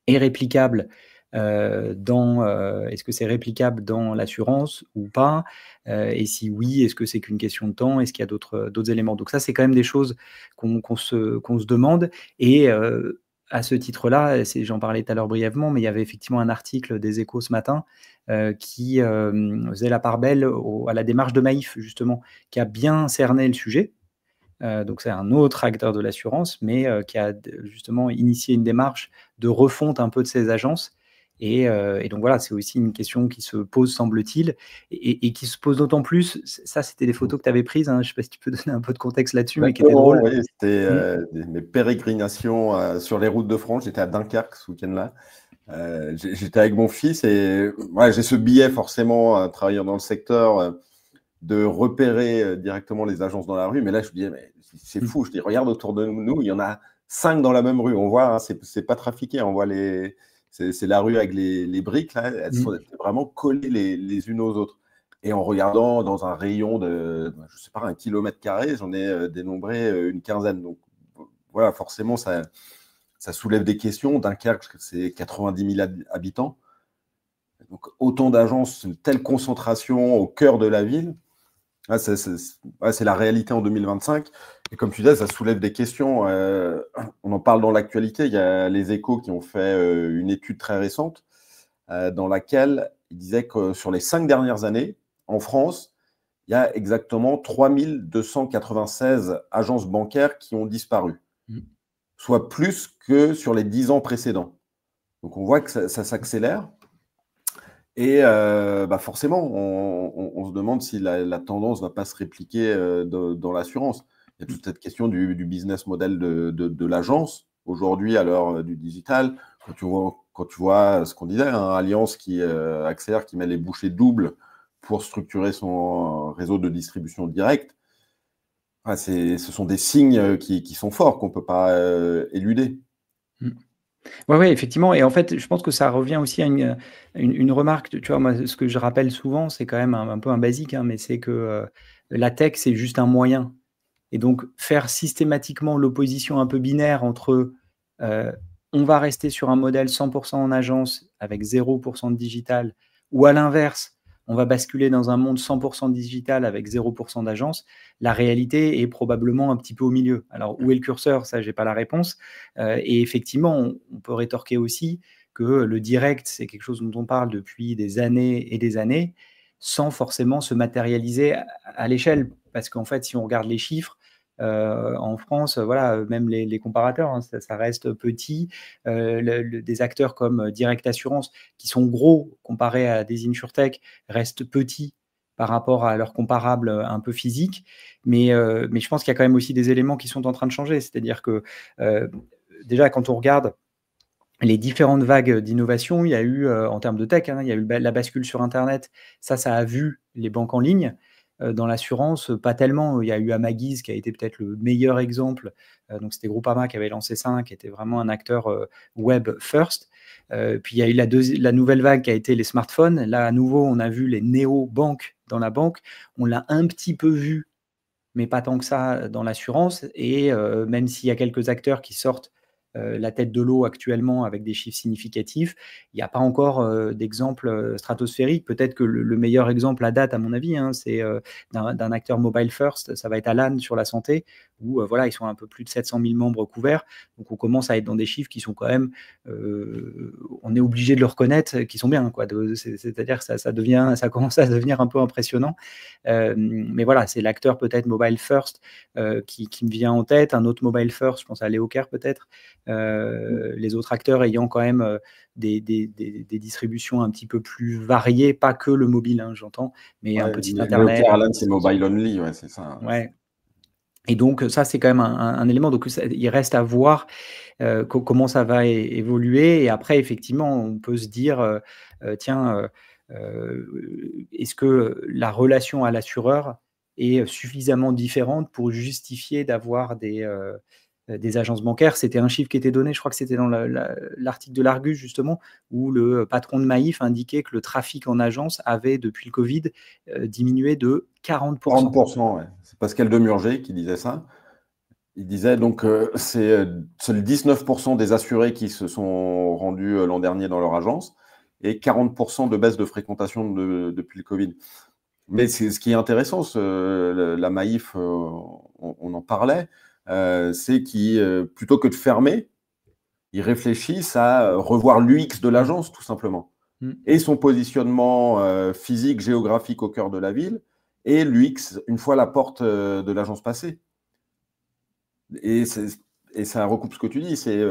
est réplicable est-ce que c'est réplicable dans l'assurance ou pas et si oui, est-ce que c'est qu'une question de temps? Est-ce qu'il y a d'autres éléments? Donc ça, c'est quand même des choses qu'on se demande. Et à ce titre-là, j'en parlais tout à l'heure brièvement, mais il y avait effectivement un article des Échos ce matin qui faisait la part belle à la démarche de Maïf, justement, qui a bien cerné le sujet. Donc c'est un autre acteur de l'assurance, mais qui a justement initié une démarche de refonte un peu de ces agences. Et donc voilà, c'est aussi une question qui se pose, semble-t-il, et qui se pose d'autant plus. Ça, c'était des photos que tu avais prises. Hein, je ne sais pas si tu peux donner un peu de contexte là-dessus, mais qui étaient drôles. Oui, c'était mes pérégrinations sur les routes de France. J'étais à Dunkerque ce week-end-là. J'étais avec mon fils et j'ai ce biais forcément, travaillant dans le secteur, de repérer directement les agences dans la rue. Mais là, je me disais, mais c'est fou. Je dis, regarde autour de nous, il y en a 5 dans la même rue. On voit, hein, c'est pas trafiqué. On voit c'est la rue avec les briques, là. Elles sont vraiment collées les unes aux autres. Et en regardant dans un rayon de, je sais pas, 1 kilomètre carré, j'en ai dénombré une quinzaine. Donc voilà, forcément, ça soulève des questions. Dunkerque, c'est 90 000 habitants. Donc autant d'agences, une telle concentration au cœur de la ville. C'est la réalité en 2025. Et comme tu disais, ça soulève des questions. On en parle dans l'actualité. Il y a les Échos qui ont fait une étude très récente dans laquelle ils disaient que sur les 5 dernières années, en France, il y a exactement 3296 agences bancaires qui ont disparu, soit plus que sur les 10 ans précédents. Donc on voit que ça s'accélère. Et forcément, on se demande si la tendance ne va pas se répliquer dans l'assurance. Il y a toute cette question du business model de l'agence. Aujourd'hui, à l'heure du digital, quand tu vois ce qu'on disait, hein, Allianz qui accélère, qui met les bouchées doubles pour structurer son réseau de distribution directe, ce sont des signes qui sont forts, qu'on ne peut pas éluder. Oui, effectivement. Et en fait, je pense que ça revient aussi à une remarque. Tu vois, moi, ce que je rappelle souvent, c'est quand même un peu un basique, hein, mais c'est que la tech, c'est juste un moyen. Et donc, faire systématiquement l'opposition un peu binaire entre on va rester sur un modèle 100% en agence avec 0% de digital, ou à l'inverse, on va basculer dans un monde 100% digital avec 0% d'agence, la réalité est probablement un petit peu au milieu. Alors, où est le curseur? Ça, je n'ai pas la réponse. Et effectivement, on peut rétorquer aussi que le direct, c'est quelque chose dont on parle depuis des années et des années, sans forcément se matérialiser à l'échelle. Parce qu'en fait, si on regarde les chiffres, en France, voilà, même les comparateurs, hein, ça reste petit. Des acteurs comme Direct Assurance, qui sont gros comparés à des insurtech, restent petits par rapport à leurs comparables un peu physiques. Mais je pense qu'il y a quand même aussi des éléments qui sont en train de changer. C'est-à-dire que déjà, quand on regarde les différentes vagues d'innovation, il y a eu, en termes de tech, hein, il y a eu la bascule sur Internet. Ça a vu les banques en ligne. Dans l'assurance, pas tellement. Il y a eu Amagiz qui a été peut-être le meilleur exemple. Donc, c'était Groupama qui avait lancé ça, qui était vraiment un acteur web first. Puis, il y a eu la nouvelle vague qui a été les smartphones. Là, à nouveau, on a vu les néo-banques dans la banque. On l'a un petit peu vu mais pas tant que ça dans l'assurance. Et même s'il y a quelques acteurs qui sortent la tête de l'eau actuellement avec des chiffres significatifs, il n'y a pas encore d'exemple stratosphérique. Peut-être que le meilleur exemple à date, à mon avis, hein, c'est d'un acteur mobile first, ça va être Alan sur la santé, où voilà, ils sont un peu plus de 700 000 membres couverts. Donc on commence à être dans des chiffres qui sont quand même, on est obligé de le reconnaître, qui sont bien, quoi. C'est-à-dire que ça commence à devenir un peu impressionnant. Mais voilà, c'est l'acteur peut-être mobile first qui me vient en tête. Un autre mobile first, je pense à Leocare peut-être. Les autres acteurs ayant quand même des distributions un petit peu plus variées, pas que le mobile, hein, j'entends, mais un petit internet. Leocare, Alan, c'est mobile only, ouais, c'est ça. Ouais. Et donc ça, c'est quand même un élément. Donc il reste à voir comment ça va évoluer. Et après, effectivement, on peut se dire, tiens, est-ce que la relation à l'assureur est suffisamment différente pour justifier d'avoir des agences bancaires? C'était un chiffre qui était donné, je crois que c'était dans l'article de l'Argus, justement, où le patron de Maïf indiquait que le trafic en agence avait, depuis le Covid, diminué de 40%. 40%, ouais. C'est Pascal Demurger qui disait ça. Il disait donc c'est seuls 19% des assurés qui se sont rendus l'an dernier dans leur agence et 40% de baisse de fréquentation depuis le Covid. Mais ce qui est intéressant, la Maïf, on en parlait, c'est qu'ils, plutôt que de fermer, ils réfléchissent à revoir l'UX de l'agence, tout simplement. Et son positionnement physique, géographique au cœur de la ville, et l'UX une fois la porte de l'agence passée. Et ça recoupe ce que tu dis, c'est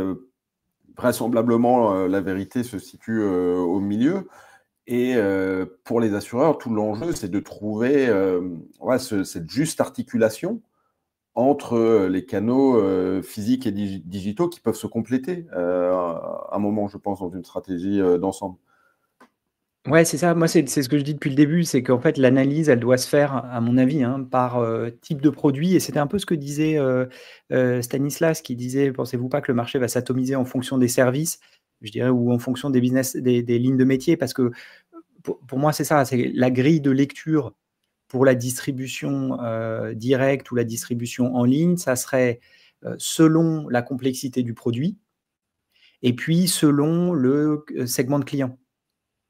vraisemblablement la vérité se situe au milieu. Et pour les assureurs, tout l'enjeu, c'est de trouver cette juste articulation entre les canaux physiques et digitaux qui peuvent se compléter à un moment, je pense, dans une stratégie d'ensemble. Ouais, c'est ça. Moi, c'est ce que je dis depuis le début, c'est qu'en fait, l'analyse, elle doit se faire, à mon avis, hein, par type de produit. Et c'était un peu ce que disait Stanislas, qui disait, pensez-vous pas que le marché va s'atomiser en fonction des services, je dirais, ou en fonction des business, des lignes de métier? Parce que pour moi, c'est ça, c'est la grille de lecture pour la distribution directe ou la distribution en ligne, ça serait selon la complexité du produit et puis selon le segment de client.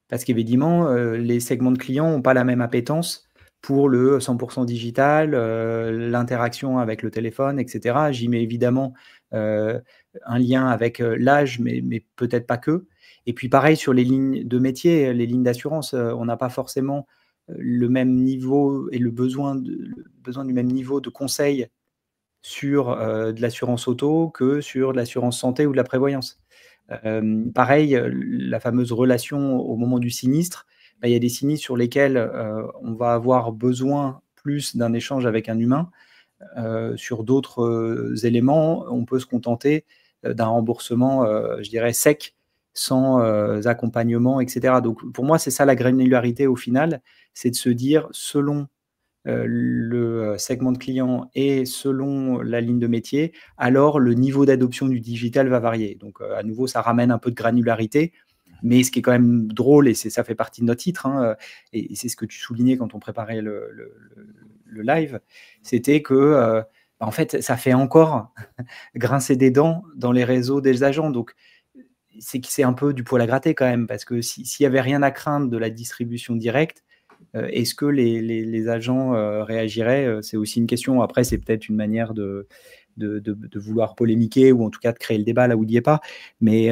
Parce qu'évidemment, les segments de clients n'ont pas la même appétence pour le 100% digital, l'interaction avec le téléphone, etc. J'y mets évidemment un lien avec l'âge, mais peut-être pas que. Et puis pareil sur les lignes de métier, les lignes d'assurance, on n'a pas forcément le même niveau et le besoin du même niveau de conseil sur de l'assurance auto que sur de l'assurance santé ou de la prévoyance. Pareil, la fameuse relation au moment du sinistre, il y a des sinistres sur lesquels on va avoir besoin plus d'un échange avec un humain. Sur d'autres éléments, on peut se contenter d'un remboursement, je dirais, sec, sans accompagnement, etc. Donc pour moi, c'est ça la granularité au final, c'est de se dire, selon le segment de client et selon la ligne de métier, alors le niveau d'adoption du digital va varier. Donc à nouveau, ça ramène un peu de granularité, mais ce qui est quand même drôle, et ça fait partie de notre titre, hein, et c'est ce que tu soulignais quand on préparait le live, c'était que en fait, ça fait encore grincer des dents dans les réseaux des agents. Donc c'est un peu du poil à gratter quand même, parce que s'il n'y avait rien à craindre de la distribution directe, est-ce que les agents réagiraient? C'est aussi une question. Après, c'est peut-être une manière de vouloir polémiquer ou en tout cas de créer le débat là où il n'y est pas. Mais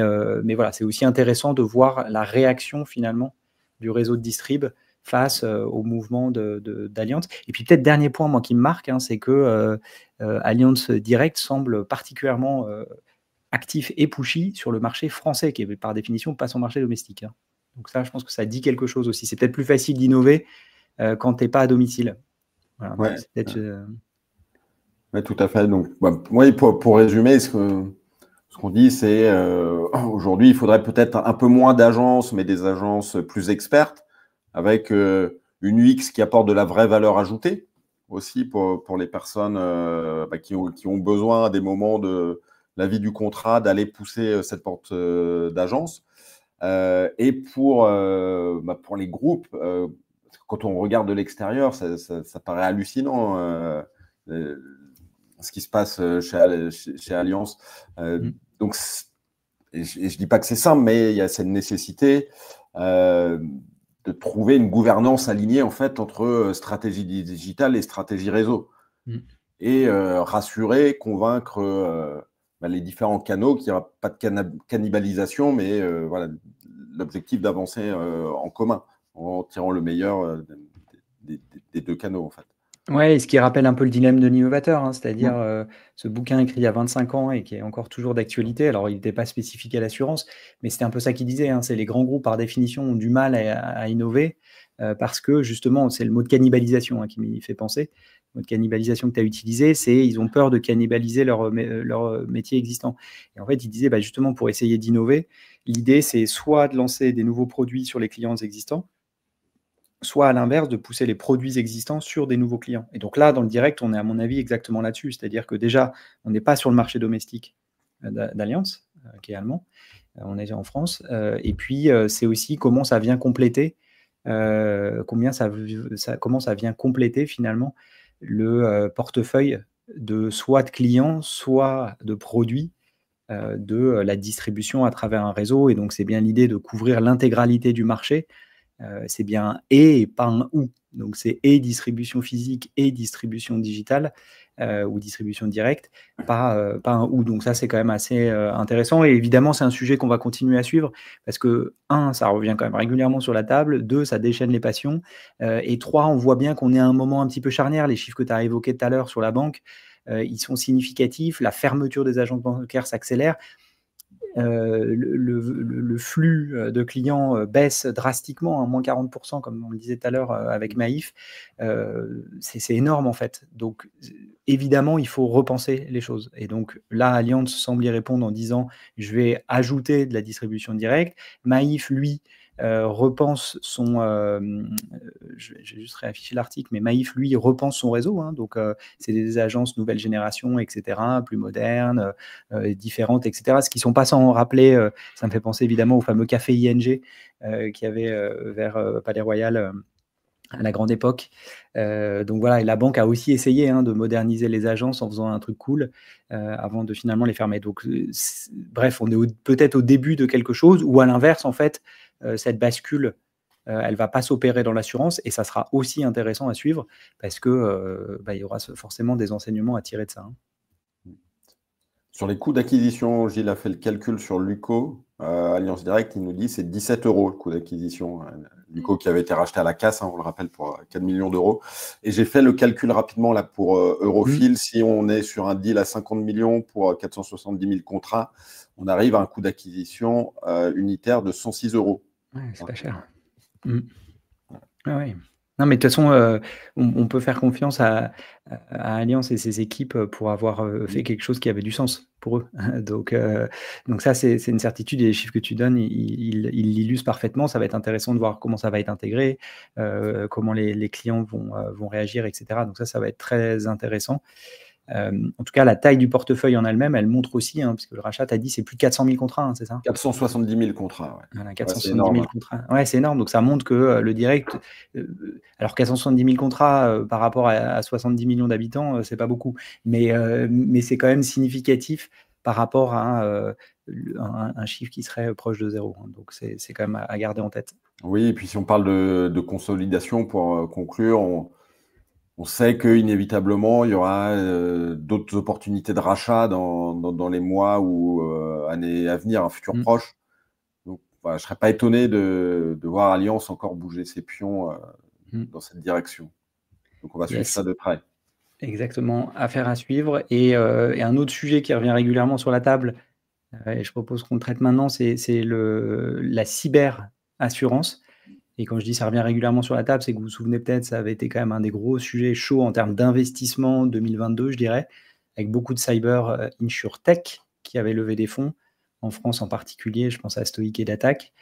voilà, c'est aussi intéressant de voir la réaction finalement du réseau de distrib face au mouvement d'Allianz. Et puis peut-être dernier point, moi, qui me marque, hein, c'est que Allianz Direct semble particulièrement actif et pushy sur le marché français, qui est par définition pas son marché domestique, hein. Donc ça, je pense que ça dit quelque chose aussi. C'est peut-être plus facile d'innover quand tu n'es pas à domicile. Voilà, ouais, tout à fait. Donc, pour résumer, ce qu'on dit, c'est aujourd'hui, il faudrait peut-être un peu moins d'agences, mais des agences plus expertes, avec une UX qui apporte de la vraie valeur ajoutée aussi pour les personnes qui ont besoin à des moments de la vie du contrat d'aller pousser cette porte d'agence. Et pour les groupes, quand on regarde de l'extérieur, ça paraît hallucinant ce qui se passe chez Allianz. Donc, et je dis pas que c'est simple, mais il y a cette nécessité de trouver une gouvernance alignée en fait entre stratégie digitale et stratégie réseau. Et rassurer, convaincre les différents canaux qu'il n'y aura pas de cannibalisation, mais voilà, l'objectif d'avancer en commun, en tirant le meilleur des deux canaux en fait. Ouais, et ce qui rappelle un peu le dilemme de l'innovateur, hein, c'est-à-dire ce bouquin écrit il y a 25 ans et qui est encore toujours d'actualité. Alors, il n'était pas spécifique à l'assurance, mais c'était un peu ça qu'il disait, hein, c'est les grands groupes, par définition, ont du mal à innover parce que, justement, c'est le mot de cannibalisation qui m'y fait penser. Le mot de cannibalisation que tu as utilisé, c'est ils ont peur de cannibaliser leur métier existant. Et en fait, il disait, justement, pour essayer d'innover, l'idée, c'est soit de lancer des nouveaux produits sur les clients existants, soit à l'inverse, de pousser les produits existants sur des nouveaux clients. Et donc là, dans le direct, on est à mon avis exactement là-dessus. C'est-à-dire que déjà, on n'est pas sur le marché domestique d'Allianz, qui est allemand, on est en France. Et puis, c'est aussi comment ça vient compléter, comment ça vient compléter finalement le portefeuille de soit de clients, soit de produits de la distribution à travers un réseau. Et donc, c'est bien l'idée de couvrir l'intégralité du marché. C'est bien un et pas un ou. Donc, c'est et distribution physique et distribution digitale ou distribution directe, pas un ou. Donc, ça, c'est quand même assez intéressant. Et évidemment, c'est un sujet qu'on va continuer à suivre parce que, 1, ça revient quand même régulièrement sur la table. 2, ça déchaîne les passions. Et 3, on voit bien qu'on est à un moment un petit peu charnière. Les chiffres que tu as évoqués tout à l'heure sur la banque, ils sont significatifs. La fermeture des agences bancaires s'accélère. Le flux de clients baisse drastiquement, moins 40%, comme on le disait tout à l'heure avec Maïf. C'est énorme en fait. Donc évidemment, il faut repenser les choses. Et donc là, Allianz semble y répondre en disant je vais ajouter de la distribution directe. Maïf, lui, repense son... j'ai juste réaffiché l'article, mais Maïf, lui, repense son réseau. Donc, c'est des agences nouvelle génération, etc., plus modernes, différentes, etc. Ce qui ne sont pas sans rappeler, ça me fait penser évidemment au fameux café ING qu'il y avait vers Palais Royal à la grande époque. Donc voilà, et la banque a aussi essayé de moderniser les agences en faisant un truc cool avant de finalement les fermer. Donc, bref, on est peut-être au début de quelque chose, ou à l'inverse, en fait, cette bascule, elle ne va pas s'opérer dans l'assurance, et ça sera aussi intéressant à suivre, parce que il y aura forcément des enseignements à tirer de ça. Sur les coûts d'acquisition, Gilles a fait le calcul sur Luco. Allianz Direct, il nous dit c'est 17 € le coût d'acquisition. Luco qui avait été racheté à la casse, on le rappelle, pour 4 millions d'euros. Et j'ai fait le calcul rapidement là pour Eurofil. Si on est sur un deal à 50 millions pour 470 000 contrats, on arrive à un coût d'acquisition unitaire de 106 €. Ouais, c'est pas cher. Ah ouais. Non, mais de toute façon, on peut faire confiance à Allianz et ses équipes pour avoir fait quelque chose qui avait du sens pour eux. Donc ça, c'est une certitude, et les chiffres que tu donnes, ils l'illustrent parfaitement. Ça va être intéressant de voir comment ça va être intégré, comment les clients vont réagir, etc. Donc ça va être très intéressant. En tout cas, la taille du portefeuille en elle-même, elle montre aussi, puisque le rachat, tu as dit, c'est plus de 400 000 contrats, c'est ça? 470 000 contrats. Ouais. Voilà, 470 000 contrats. Ouais, c'est énorme. Donc, ça montre que le direct, alors 470 000 contrats par rapport à 70 millions d'habitants, c'est pas beaucoup. Mais c'est quand même significatif par rapport à un chiffre qui serait proche de zéro. Donc, c'est quand même à garder en tête. Oui, et puis si on parle de consolidation, pour conclure, on sait qu'inévitablement, il y aura d'autres opportunités de rachat dans les mois ou années à venir, un futur proche. Donc, voilà, je ne serais pas étonné de voir Allianz encore bouger ses pions dans cette direction. Donc, on va suivre ça de près. Exactement, affaire à suivre. Et un autre sujet qui revient régulièrement sur la table, et je propose qu'on le traite maintenant, c'est la cyber-assurance. Et quand je dis ça revient régulièrement sur la table, c'est que vous vous souvenez peut-être, ça avait été quand même un des gros sujets chauds en termes d'investissement 2022, je dirais, avec beaucoup de cyber insurtech qui avaient levé des fonds, en France en particulier, je pense à Stoic et d'Attaque,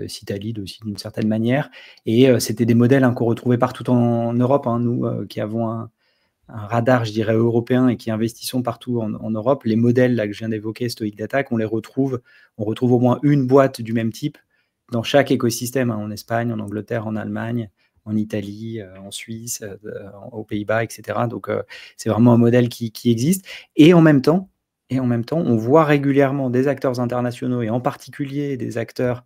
Citadel aussi d'une certaine manière. Et c'était des modèles qu'on retrouvait partout en Europe, nous qui avons un radar, je dirais, européen et qui investissons partout en Europe. Les modèles là, que je viens d'évoquer, Stoic d'Attaque, on retrouve au moins une boîte du même type dans chaque écosystème, en Espagne, en Angleterre, en Allemagne, en Italie, en Suisse, aux Pays-Bas, etc. Donc, c'est vraiment un modèle qui existe. Et en même temps, on voit régulièrement des acteurs internationaux, et en particulier des acteurs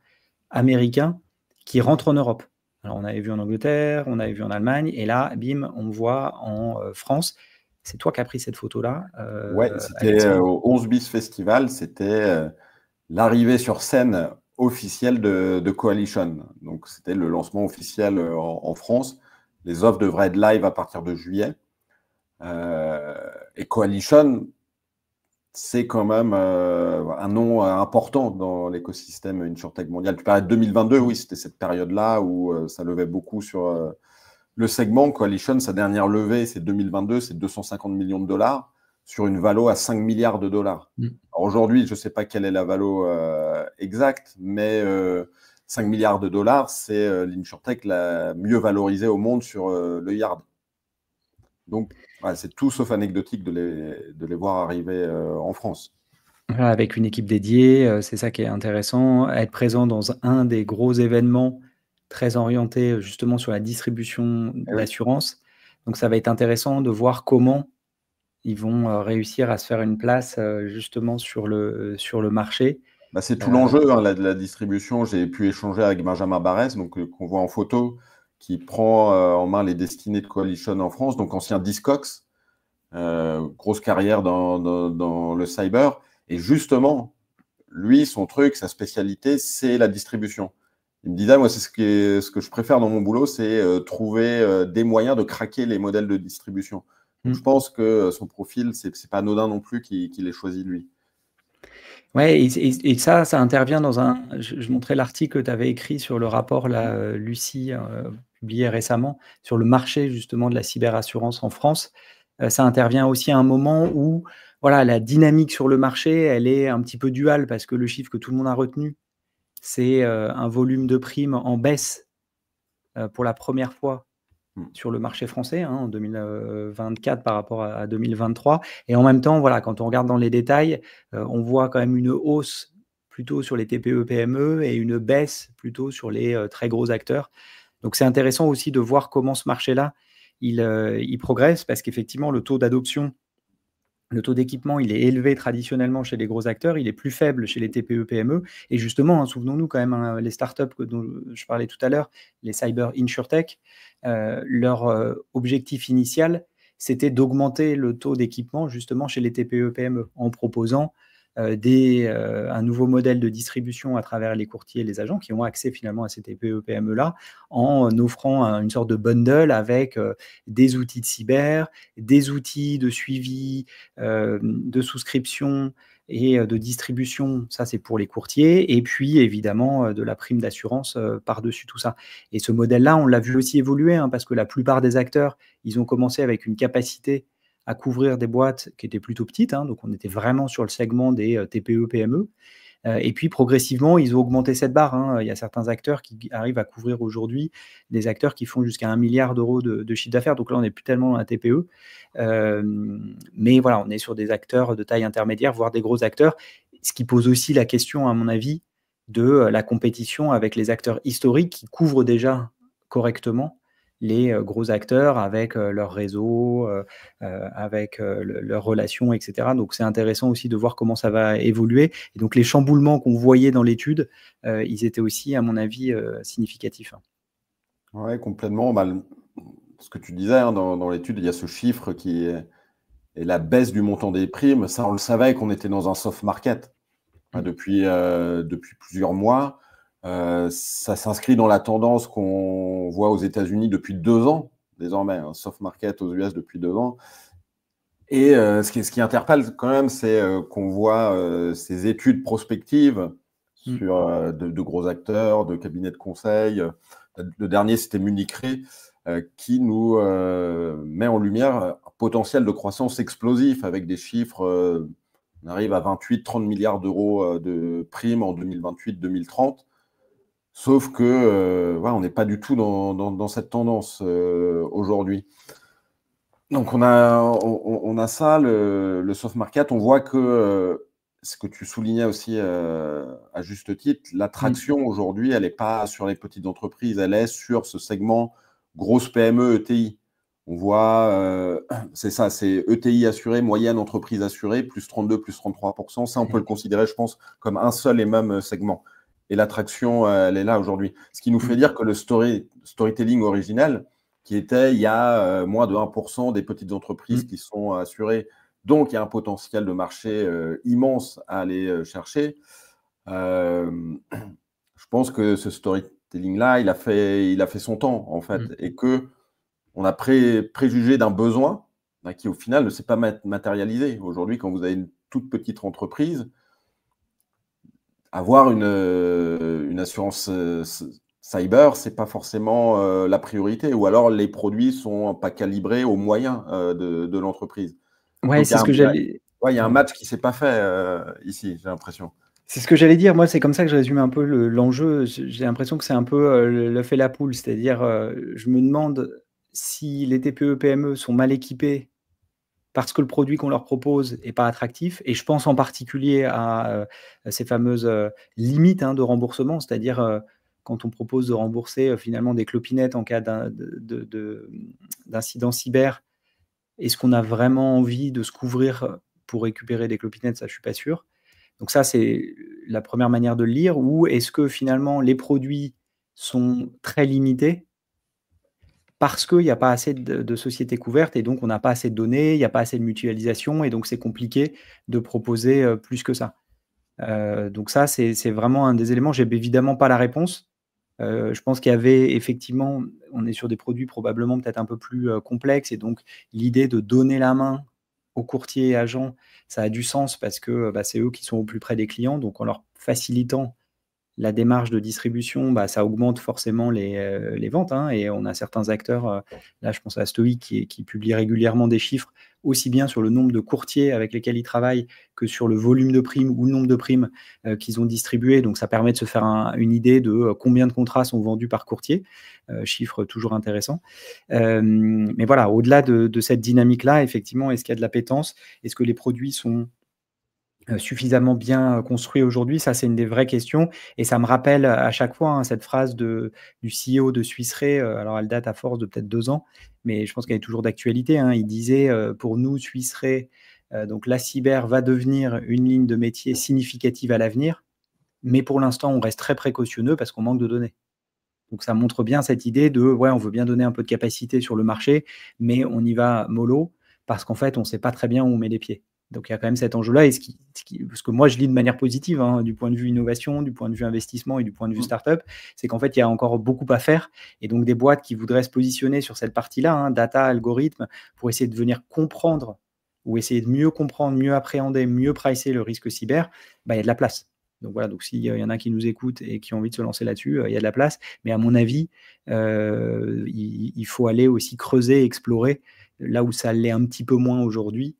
américains, qui rentrent en Europe. Alors, on avait vu en Angleterre, on avait vu en Allemagne, et là, bim, on voit en France. C'est toi qui as pris cette photo-là, Ouais, c'était Alexandre. au 11 bis Festival, c'était l'arrivée sur scène officielle de Coalition. Donc, c'était le lancement officiel en France. Les offres devraient être live à partir de juillet. Et Coalition, c'est quand même un nom important dans l'écosystème InsurTech mondial. Tu parlais de 2022, oui, c'était cette période-là où ça levait beaucoup sur le segment. Coalition, sa dernière levée, c'est 2022, c'est 250 millions de dollars sur une valo à 5 milliards de dollars. Aujourd'hui, je ne sais pas quelle est la valo exacte, mais 5 milliards de dollars, c'est l'InsurTech la mieux valorisée au monde sur le yard. Donc, c'est tout sauf anecdotique de les voir arriver en France. Avec une équipe dédiée, c'est ça qui est intéressant. Être présent dans un des gros événements très orientés justement sur la distribution d'assurance. Donc, ça va être intéressant de voir comment ils vont réussir à se faire une place justement sur le marché. C'est tout l'enjeu hein, de la distribution. J'ai pu échanger avec Benjamin Barès, donc qu'on voit en photo, qui prend en main les destinées de Coalition en France, donc ancien Discox, grosse carrière dans le cyber. Et justement, lui, son truc, sa spécialité, c'est la distribution. Il me disait, moi, c'est ce que je préfère dans mon boulot, c'est trouver des moyens de craquer les modèles de distribution. Donc, je pense que son profil, c'est pas anodin non plus qu'il ait choisi lui. Ouais, et ça intervient dans un. Je montrais l'article que tu avais écrit sur le rapport, là, Lucie, publié récemment, sur le marché justement de la cyberassurance en France. Ça intervient aussi à un moment où voilà, la dynamique sur le marché, elle est un petit peu duale, parce que le chiffre que tout le monde a retenu, c'est un volume de primes en baisse pour la première fois sur le marché français en 2024 par rapport à 2023. Et en même temps, voilà, quand on regarde dans les détails, on voit quand même une hausse plutôt sur les TPE-PME et une baisse plutôt sur les très gros acteurs. Donc, c'est intéressant aussi de voir comment ce marché-là, il progresse, parce qu'effectivement, le taux d'adoption, le taux d'équipement, il est élevé traditionnellement chez les gros acteurs, il est plus faible chez les TPE-PME. Et justement, souvenons-nous quand même, les startups dont je parlais tout à l'heure, les cyber insurtech, leur objectif initial, c'était d'augmenter le taux d'équipement justement chez les TPE-PME en proposant un nouveau modèle de distribution à travers les courtiers et les agents qui ont accès finalement à ces TPE-PME-là, en offrant une sorte de bundle avec des outils de cyber, des outils de suivi, de souscription et de distribution. Ça, c'est pour les courtiers. Et puis, évidemment, de la prime d'assurance par-dessus tout ça. Et ce modèle-là, on l'a vu aussi évoluer, parce que la plupart des acteurs, ils ont commencé avec une capacité à couvrir des boîtes qui étaient plutôt petites. Donc, on était vraiment sur le segment des TPE-PME. Et puis, progressivement, ils ont augmenté cette barre. Il y a certains acteurs qui arrivent à couvrir aujourd'hui des acteurs qui font jusqu'à 1 milliard d'euros de chiffre d'affaires. Donc là, on n'est plus tellement dans la TPE. Mais voilà, on est sur des acteurs de taille intermédiaire, voire des gros acteurs. Ce qui pose aussi la question, à mon avis, de la compétition avec les acteurs historiques qui couvrent déjà correctement les gros acteurs avec leur réseau, avec leurs relations, etc. Donc, c'est intéressant aussi de voir comment ça va évoluer. Et donc, les chamboulements qu'on voyait dans l'étude, ils étaient aussi, à mon avis, significatifs. Oui, complètement. Ce que tu disais dans l'étude, il y a ce chiffre qui est la baisse du montant des primes. Ça, on le savait qu'on était dans un soft market depuis plusieurs mois. Ça s'inscrit dans la tendance qu'on voit aux États-Unis depuis 2 ans, désormais, un soft market aux US depuis 2 ans. Et ce qui interpelle quand même, c'est qu'on voit ces études prospectives sur de gros acteurs, de cabinets de conseil. Le dernier, c'était Munich Re, qui nous met en lumière un potentiel de croissance explosif avec des chiffres. On arrive à 28-30 milliards d'euros de primes en 2028-2030. Sauf que on n'est pas du tout dans cette tendance aujourd'hui. Donc, on a ça, le soft market. On voit que ce que tu soulignais aussi à juste titre, l'attraction aujourd'hui, elle n'est pas sur les petites entreprises, elle est sur ce segment grosse PME, ETI. On voit, c'est ça, c'est ETI assuré, moyenne entreprise assurée, plus 32, plus 33%. Ça, on peut le considérer, je pense, comme un seul et même segment. Et l'attraction, elle est là aujourd'hui. Ce qui nous fait dire que le storytelling original, qui était il y a moins de 1% des petites entreprises qui sont assurées, donc il y a un potentiel de marché immense à aller chercher. Je pense que ce storytelling-là, il a fait son temps, en fait, et que on a préjugé d'un besoin qui, au final, ne s'est pas matérialisé. Aujourd'hui, quand vous avez une toute petite entreprise, avoir une assurance cyber, ce n'est pas forcément la priorité. Ou alors, les produits ne sont pas calibrés aux moyens de l'entreprise. Ouais, c'est ce que j'allais... Ouais, il y a un match qui ne s'est pas fait ici, j'ai l'impression. C'est ce que j'allais dire. Moi, c'est comme ça que je résume un peu l'enjeu. J'ai l'impression que c'est un peu l'œuf et la poule. C'est-à-dire, je me demande si les TPE-PME sont mal équipés parce que le produit qu'on leur propose n'est pas attractif. Et je pense en particulier à ces fameuses limites de remboursement, c'est-à-dire quand on propose de rembourser finalement des clopinettes en cas d'incident cyber, est-ce qu'on a vraiment envie de se couvrir pour récupérer des clopinettes? Ça, je ne suis pas sûr. Donc ça, c'est la première manière de le lire. Ou est-ce que finalement, les produits sont très limités parce qu'il n'y a pas assez de sociétés couvertes et donc on n'a pas assez de données, il n'y a pas assez de mutualisation et donc c'est compliqué de proposer plus que ça. Donc ça, c'est vraiment un des éléments. Je n'ai évidemment pas la réponse. Je pense qu'il y avait effectivement, on est sur des produits probablement peut-être un peu plus complexes et donc l'idée de donner la main aux courtiers et agents, ça a du sens parce que c'est eux qui sont au plus près des clients. Donc, en leur facilitant la démarche de distribution, ça augmente forcément les ventes. Et on a certains acteurs, là je pense à Stoic, qui publie régulièrement des chiffres, aussi bien sur le nombre de courtiers avec lesquels ils travaillent que sur le volume de primes ou le nombre de primes qu'ils ont distribuées. Donc ça permet de se faire une idée de combien de contrats sont vendus par courtier, chiffre toujours intéressant. Mais voilà, au-delà de cette dynamique-là, effectivement, est-ce qu'il y a de l'appétence? Est-ce que les produits sont suffisamment bien construit aujourd'hui? Ça, c'est une des vraies questions. Et ça me rappelle à chaque fois cette phrase du CEO de Swiss Re. Alors, elle date à force de peut-être 2 ans, mais je pense qu'elle est toujours d'actualité. Il disait, pour nous, Swiss Re, donc la cyber va devenir une ligne de métier significative à l'avenir, mais pour l'instant, on reste très précautionneux parce qu'on manque de données. Donc, ça montre bien cette idée de, ouais, on veut bien donner un peu de capacité sur le marché, mais on y va mollo parce qu'en fait, on ne sait pas très bien où on met les pieds. Donc, il y a quand même cet enjeu-là, et ce que moi, je lis de manière positive, du point de vue innovation, du point de vue investissement et du point de vue startup, c'est qu'en fait, il y a encore beaucoup à faire. Et donc, des boîtes qui voudraient se positionner sur cette partie-là, data, algorithme, pour essayer de venir comprendre ou essayer de mieux comprendre, mieux appréhender, mieux pricer le risque cyber, il y a de la place. Donc voilà, donc s'il y en a qui nous écoutent et qui ont envie de se lancer là-dessus, il y a de la place. Mais à mon avis, il faut aller aussi creuser, explorer là où ça l'est un petit peu moins aujourd'hui.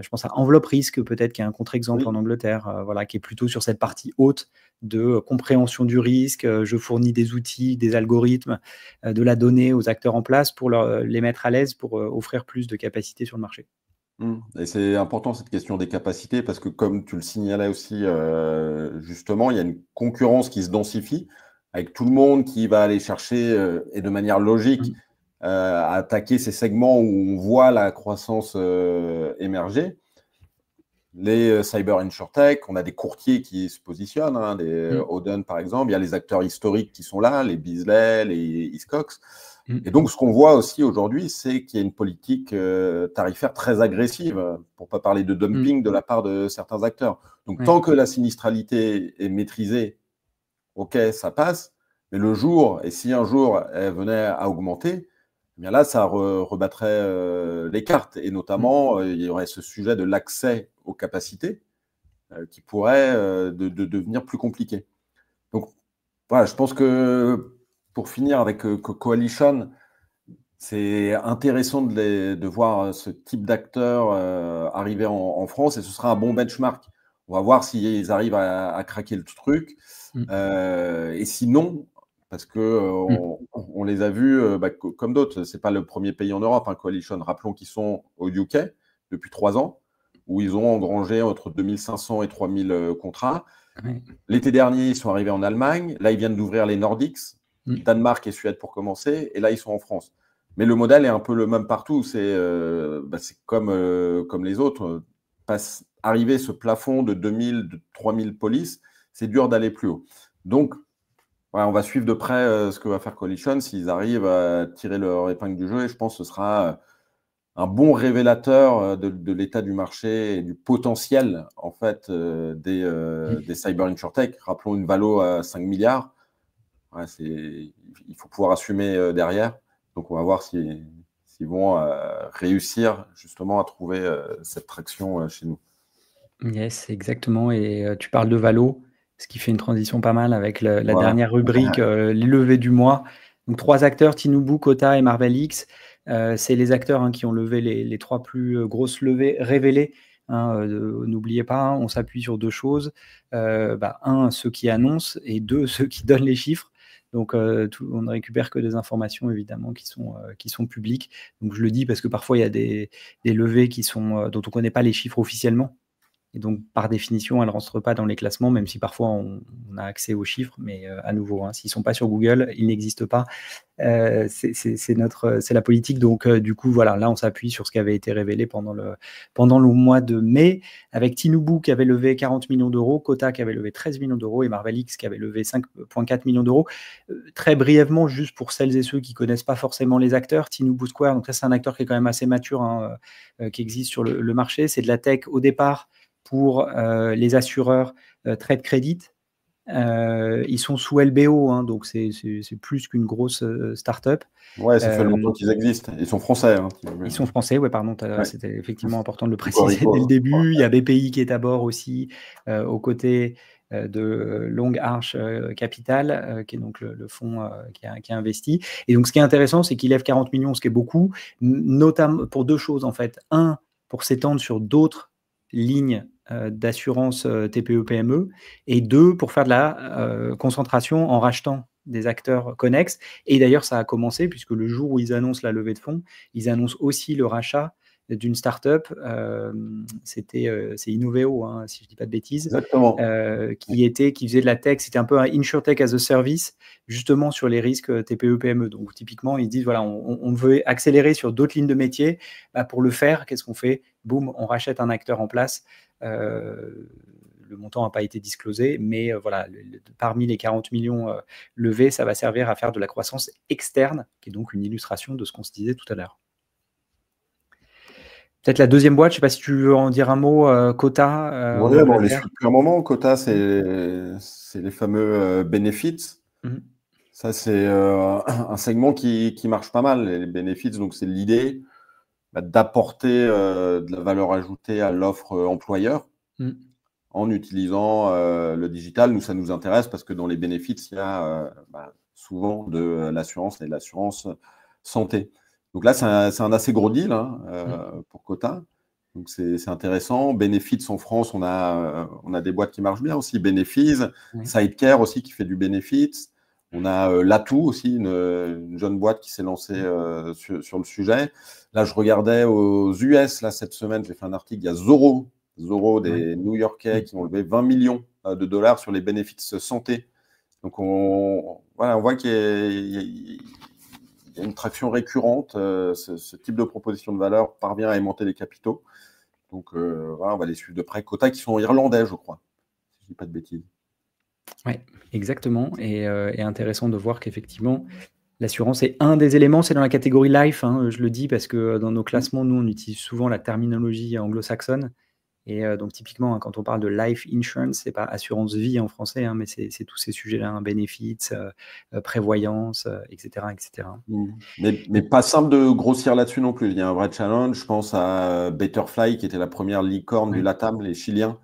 Je pense à Enveloppe Risque, peut-être, qui est un contre-exemple en Angleterre, qui est plutôt sur cette partie haute de compréhension du risque. Je fournis des outils, des algorithmes, de la donnée aux acteurs en place pour les mettre à l'aise, pour offrir plus de capacité sur le marché. Et c'est important cette question des capacités parce que comme tu le signalais aussi justement, il y a une concurrence qui se densifie avec tout le monde qui va aller chercher et de manière logique à attaquer ces segments où on voit la croissance émerger. Les cyber insurtech, on a des courtiers qui se positionnent, des Odin par exemple, il y a les acteurs historiques qui sont là, les Beazley, les Hiscox. Et donc, ce qu'on voit aussi aujourd'hui, c'est qu'il y a une politique tarifaire très agressive, pour ne pas parler de dumping de la part de certains acteurs. Donc, tant que la sinistralité est maîtrisée, OK, ça passe. Mais le jour, et si un jour elle venait à augmenter, eh bien là, ça rebattrait les cartes. Et notamment, il y aurait ce sujet de l'accès aux capacités qui pourrait devenir plus compliqué. Donc, voilà, je pense que pour finir avec Coalition, c'est intéressant de voir ce type d'acteurs arriver en France et ce sera un bon benchmark. On va voir s'ils arrivent à craquer le truc. Et sinon, parce qu'on les a vus comme d'autres, ce n'est pas le premier pays en Europe, Coalition. Rappelons qu'ils sont au UK depuis 3 ans, où ils ont engrangé entre 2500 et 3000 contrats. L'été dernier, ils sont arrivés en Allemagne. Là, ils viennent d'ouvrir les Nordics. Danemark et Suède pour commencer, et là, ils sont en France. Mais le modèle est un peu le même partout. C'est comme les autres. Arriver ce plafond de 2000, de 3000 polices, c'est dur d'aller plus haut. Donc, on va suivre de près ce que va faire Coalition, s'ils arrivent à tirer leur épingle du jeu, et je pense que ce sera un bon révélateur de l'état du marché et du potentiel en fait des cyber insurtech. Rappelons une valo à 5 milliards. Il faut pouvoir assumer derrière. Donc on va voir s'ils vont réussir justement à trouver cette traction chez nous. Yes, exactement. Et tu parles de valo, ce qui fait une transition pas mal avec la dernière rubrique, les levées du mois. Donc 3 acteurs, Tinubu, Kota et Marvel X. C'est les acteurs qui ont levé les 3 plus grosses levées révélées. N'oubliez pas, on s'appuie sur 2 choses. 1, ceux qui annoncent, et 2, ceux qui donnent les chiffres. Donc, on ne récupère que des informations, évidemment, qui sont publiques. Donc, je le dis parce que parfois, il y a des levées dont on ne connaît pas les chiffres officiellement. Et donc, par définition, elles ne rentrent pas dans les classements, même si parfois on a accès aux chiffres. Mais à nouveau, s'ils ne sont pas sur Google, ils n'existent pas. C'est la politique. Donc, du coup, voilà, là, on s'appuie sur ce qui avait été révélé pendant le mois de mai, avec Tinubu qui avait levé 40 millions d'euros, Kota qui avait levé 13 millions d'euros et Marvel X qui avait levé 5,4 millions d'euros. Très brièvement, juste pour celles et ceux qui ne connaissent pas forcément les acteurs, Tinubu Square, donc ça, c'est un acteur qui est quand même assez mature, qui existe sur le marché. C'est de la tech au départ pour les assureurs trade credit. Ils sont sous LBO, donc c'est plus qu'une grosse start-up. Ouais, ça fait longtemps qu'ils existent. Ils sont français. Ils sont français, pardon. C'était effectivement important de le préciser dès le début. Il y a BPI qui est à bord aussi, aux côtés de Long Arch Capital, qui est donc le fonds qui a investi. Et donc, ce qui est intéressant, c'est qu'il lève 40 millions, ce qui est beaucoup, notamment pour 2 choses, en fait. 1, pour s'étendre sur d'autres lignes d'assurance TPE-PME, et 2, pour faire de la concentration en rachetant des acteurs connexes. Et d'ailleurs, ça a commencé, puisque le jour où ils annoncent la levée de fonds, ils annoncent aussi le rachat d'une start-up, c'est Innoveo, si je ne dis pas de bêtises, qui faisait de la tech, c'était un peu un InsurTech as a service, justement sur les risques TPE-PME. Donc typiquement, ils disent, voilà, on veut accélérer sur d'autres lignes de métier. Pour le faire, qu'est-ce qu'on fait? Boum, on rachète un acteur en place. Le montant n'a pas été disclosé, mais voilà, parmi les 40 millions levés, ça va servir à faire de la croissance externe, qui est donc une illustration de ce qu'on se disait tout à l'heure. Peut-être la deuxième boîte, je ne sais pas si tu veux en dire un mot, Kota. Oui, on les suit depuis un moment. Kota, c'est les fameux benefits. Ça, c'est un segment qui marche pas mal. Les benefits, donc c'est l'idée d'apporter de la valeur ajoutée à l'offre employeur en utilisant le digital. Nous, ça nous intéresse parce que dans les benefits, il y a souvent de l'assurance et de l'assurance santé. Donc là, c'est un assez gros deal pour Kota. Donc c'est intéressant. Benefits en France, on a des boîtes qui marchent bien aussi. Benefits, Sidecare aussi qui fait du benefits. On a Latou aussi, une jeune boîte qui s'est lancée sur le sujet. Là, je regardais aux US cette semaine, j'ai fait un article, il y a Zoro des New-Yorkais qui ont levé 20 millions de dollars sur les bénéfices santé. Donc on voit qu'il y a une traction récurrente. Ce type de proposition de valeur parvient à aimanter les capitaux. Donc on va les suivre de près. Kota qui sont irlandais, je crois, si je ne dis pas de bêtises. Oui, exactement. Et intéressant de voir qu'effectivement, l'assurance est un des éléments, c'est dans la catégorie life, je le dis parce que dans nos classements, nous, on utilise souvent la terminologie anglo-saxonne. Et donc, typiquement, quand on parle de life insurance, ce n'est pas assurance vie en français, mais c'est tous ces sujets-là, benefits, prévoyance, etc. etc. Mais pas simple de grossir là-dessus non plus. Il y a un vrai challenge. Je pense à Betterfly, qui était la première licorne du LATAM, les Chiliens,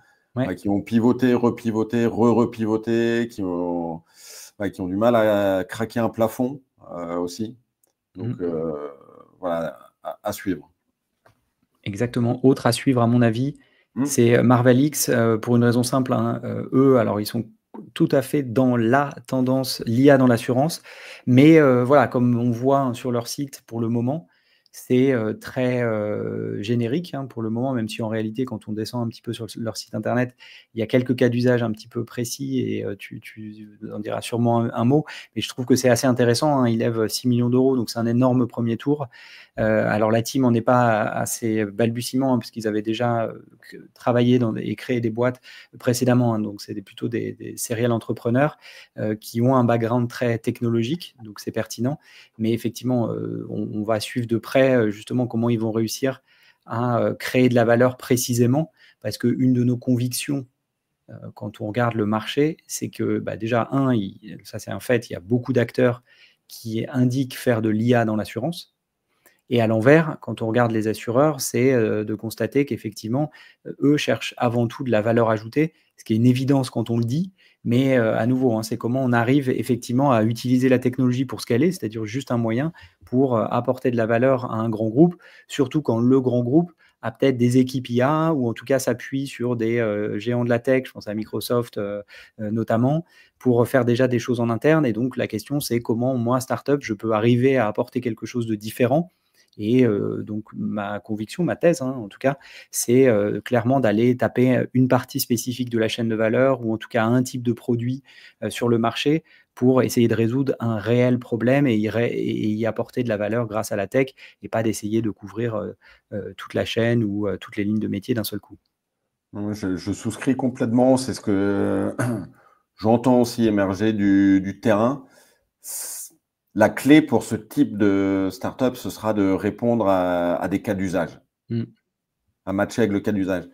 qui ont pivoté, repivoté, re-repivoté, qui ont du mal à craquer un plafond aussi. Donc, voilà, à suivre. Exactement. Autre à suivre, à mon avis, c'est Marvel X, pour une raison simple. Eux, alors, ils sont tout à fait dans la tendance l'IA dans l'assurance. Mais voilà, comme on voit sur leur site pour le moment, c'est très générique hein, pour le moment, même si en réalité, quand on descend un petit peu sur leur site internet, il y a quelques cas d'usage un petit peu précis et tu en diras sûrement un mot. Mais je trouve que c'est assez intéressant. Hein, ils lèvent 6 millions d'euros, donc c'est un énorme premier tour. Alors la team n'en est pas à ses balbutiements, hein, puisqu'ils avaient déjà travaillé et créé des boîtes précédemment. Hein, donc c'est plutôt des serial entrepreneurs qui ont un background très technologique, donc c'est pertinent. Mais effectivement, on va suivre de près justement comment ils vont réussir à créer de la valeur précisément, parce qu'une de nos convictions quand on regarde le marché, c'est que déjà, ça c'est un fait, il y a beaucoup d'acteurs qui indiquent faire de l'IA dans l'assurance. Et à l'envers, quand on regarde les assureurs, c'est de constater qu'effectivement, eux cherchent avant tout de la valeur ajoutée, ce qui est une évidence quand on le dit, mais à nouveau, hein, c'est comment on arrive effectivement à utiliser la technologie pour ce qu'elle est, c'est-à-dire juste un moyen pour apporter de la valeur à un grand groupe, surtout quand le grand groupe a peut-être des équipes IA ou en tout cas s'appuie sur des géants de la tech, je pense à Microsoft notamment, pour faire déjà des choses en interne. Et donc la question, c'est comment moi, startup, je peux arriver à apporter quelque chose de différent. Et donc, ma conviction, ma thèse, hein, en tout cas, c'est clairement d'aller taper une partie spécifique de la chaîne de valeur ou en tout cas un type de produit sur le marché pour essayer de résoudre un réel problème et y apporter de la valeur grâce à la tech et pas d'essayer de couvrir toute la chaîne ou toutes les lignes de métier d'un seul coup. Je souscris complètement. C'est ce que j'entends aussi émerger du terrain. La clé pour ce type de startup, ce sera de répondre à des cas d'usage, à matcher avec le cas d'usage.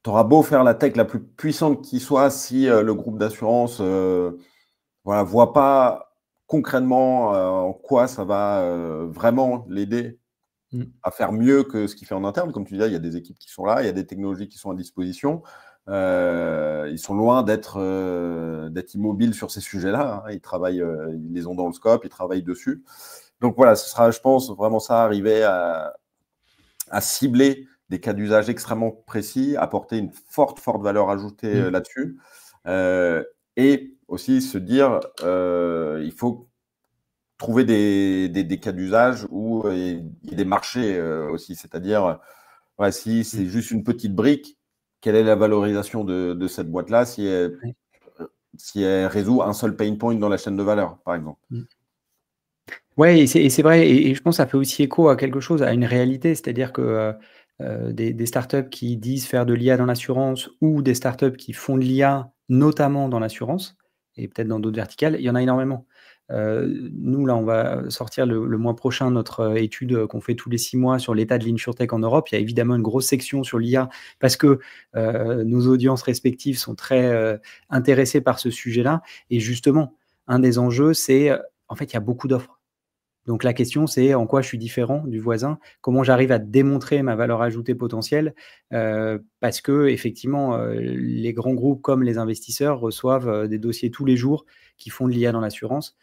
Tu auras beau faire la tech la plus puissante qui soit, si le groupe d'assurance voilà, voit pas concrètement en quoi ça va vraiment l'aider à faire mieux que ce qu'il fait en interne. Comme tu disais, il y a des équipes qui sont là, il y a des technologies qui sont à disposition. Ils sont loin d'être immobiles sur ces sujets-là. Hein. Ils travaillent, ils les ont dans le scope, ils travaillent dessus. Donc voilà, ce sera, je pense, vraiment ça, arriver à cibler des cas d'usage extrêmement précis, apporter une forte valeur ajoutée là-dessus. Et aussi se dire, il faut trouver des cas d'usage où il y a des marchés aussi. C'est-à-dire, ouais, si c'est juste une petite brique, quelle est la valorisation de cette boîte-là si elle résout un seul pain point dans la chaîne de valeur, par exemple. Ouais, et c'est vrai, et je pense que ça fait aussi écho à quelque chose, à une réalité, c'est-à-dire que des startups qui disent faire de l'IA dans l'assurance ou des startups qui font de l'IA notamment dans l'assurance et peut-être dans d'autres verticales, il y en a énormément. Nous, là, on va sortir le mois prochain notre étude qu'on fait tous les 6 mois sur l'état de l'insurtech en Europe. Il y a évidemment une grosse section sur l'IA parce que nos audiences respectives sont très intéressées par ce sujet-là. Et justement, un des enjeux, c'est en fait, il y a beaucoup d'offres. Donc la question, c'est en quoi je suis différent du voisin, comment j'arrive à démontrer ma valeur ajoutée potentielle, parce que effectivement, les grands groupes comme les investisseurs reçoivent des dossiers tous les jours qui font de l'IA dans l'assurance.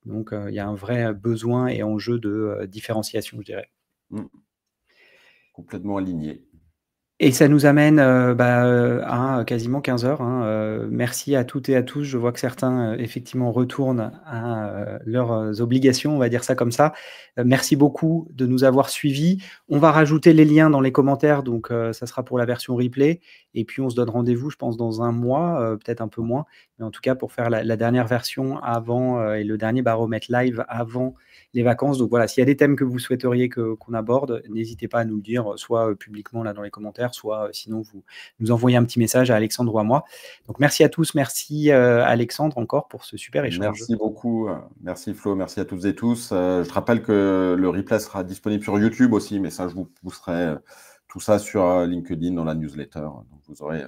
Donc il y a un vrai besoin et enjeu de différenciation, je dirais. Complètement aligné. Et ça nous amène à quasiment 15 heures. Hein. Merci à toutes et à tous. Je vois que certains, effectivement, retournent à leurs obligations, on va dire ça comme ça. Merci beaucoup de nous avoir suivis. On va rajouter les liens dans les commentaires, donc ça sera pour la version replay. Et puis, on se donne rendez-vous, je pense, dans un mois, peut-être un peu moins. Mais en tout cas, pour faire la dernière version avant et le dernier baromètre live avant les vacances. Donc voilà, s'il y a des thèmes que vous souhaiteriez qu'on aborde, n'hésitez pas à nous le dire, soit publiquement là dans les commentaires, soit sinon vous nous envoyez un petit message à Alexandre ou à moi. Donc merci à tous, merci Alexandre encore pour ce super échange. Merci beaucoup, merci Flo, merci à toutes et tous. Je te rappelle que le replay sera disponible sur YouTube aussi, mais ça je vous pousserai tout ça sur LinkedIn dans la newsletter. Donc vous aurez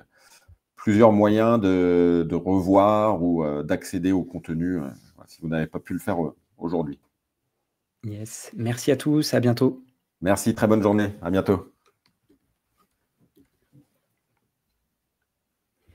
plusieurs moyens de revoir ou d'accéder au contenu si vous n'avez pas pu le faire aujourd'hui. Yes, merci à tous, à bientôt. Merci, très bonne journée, à bientôt.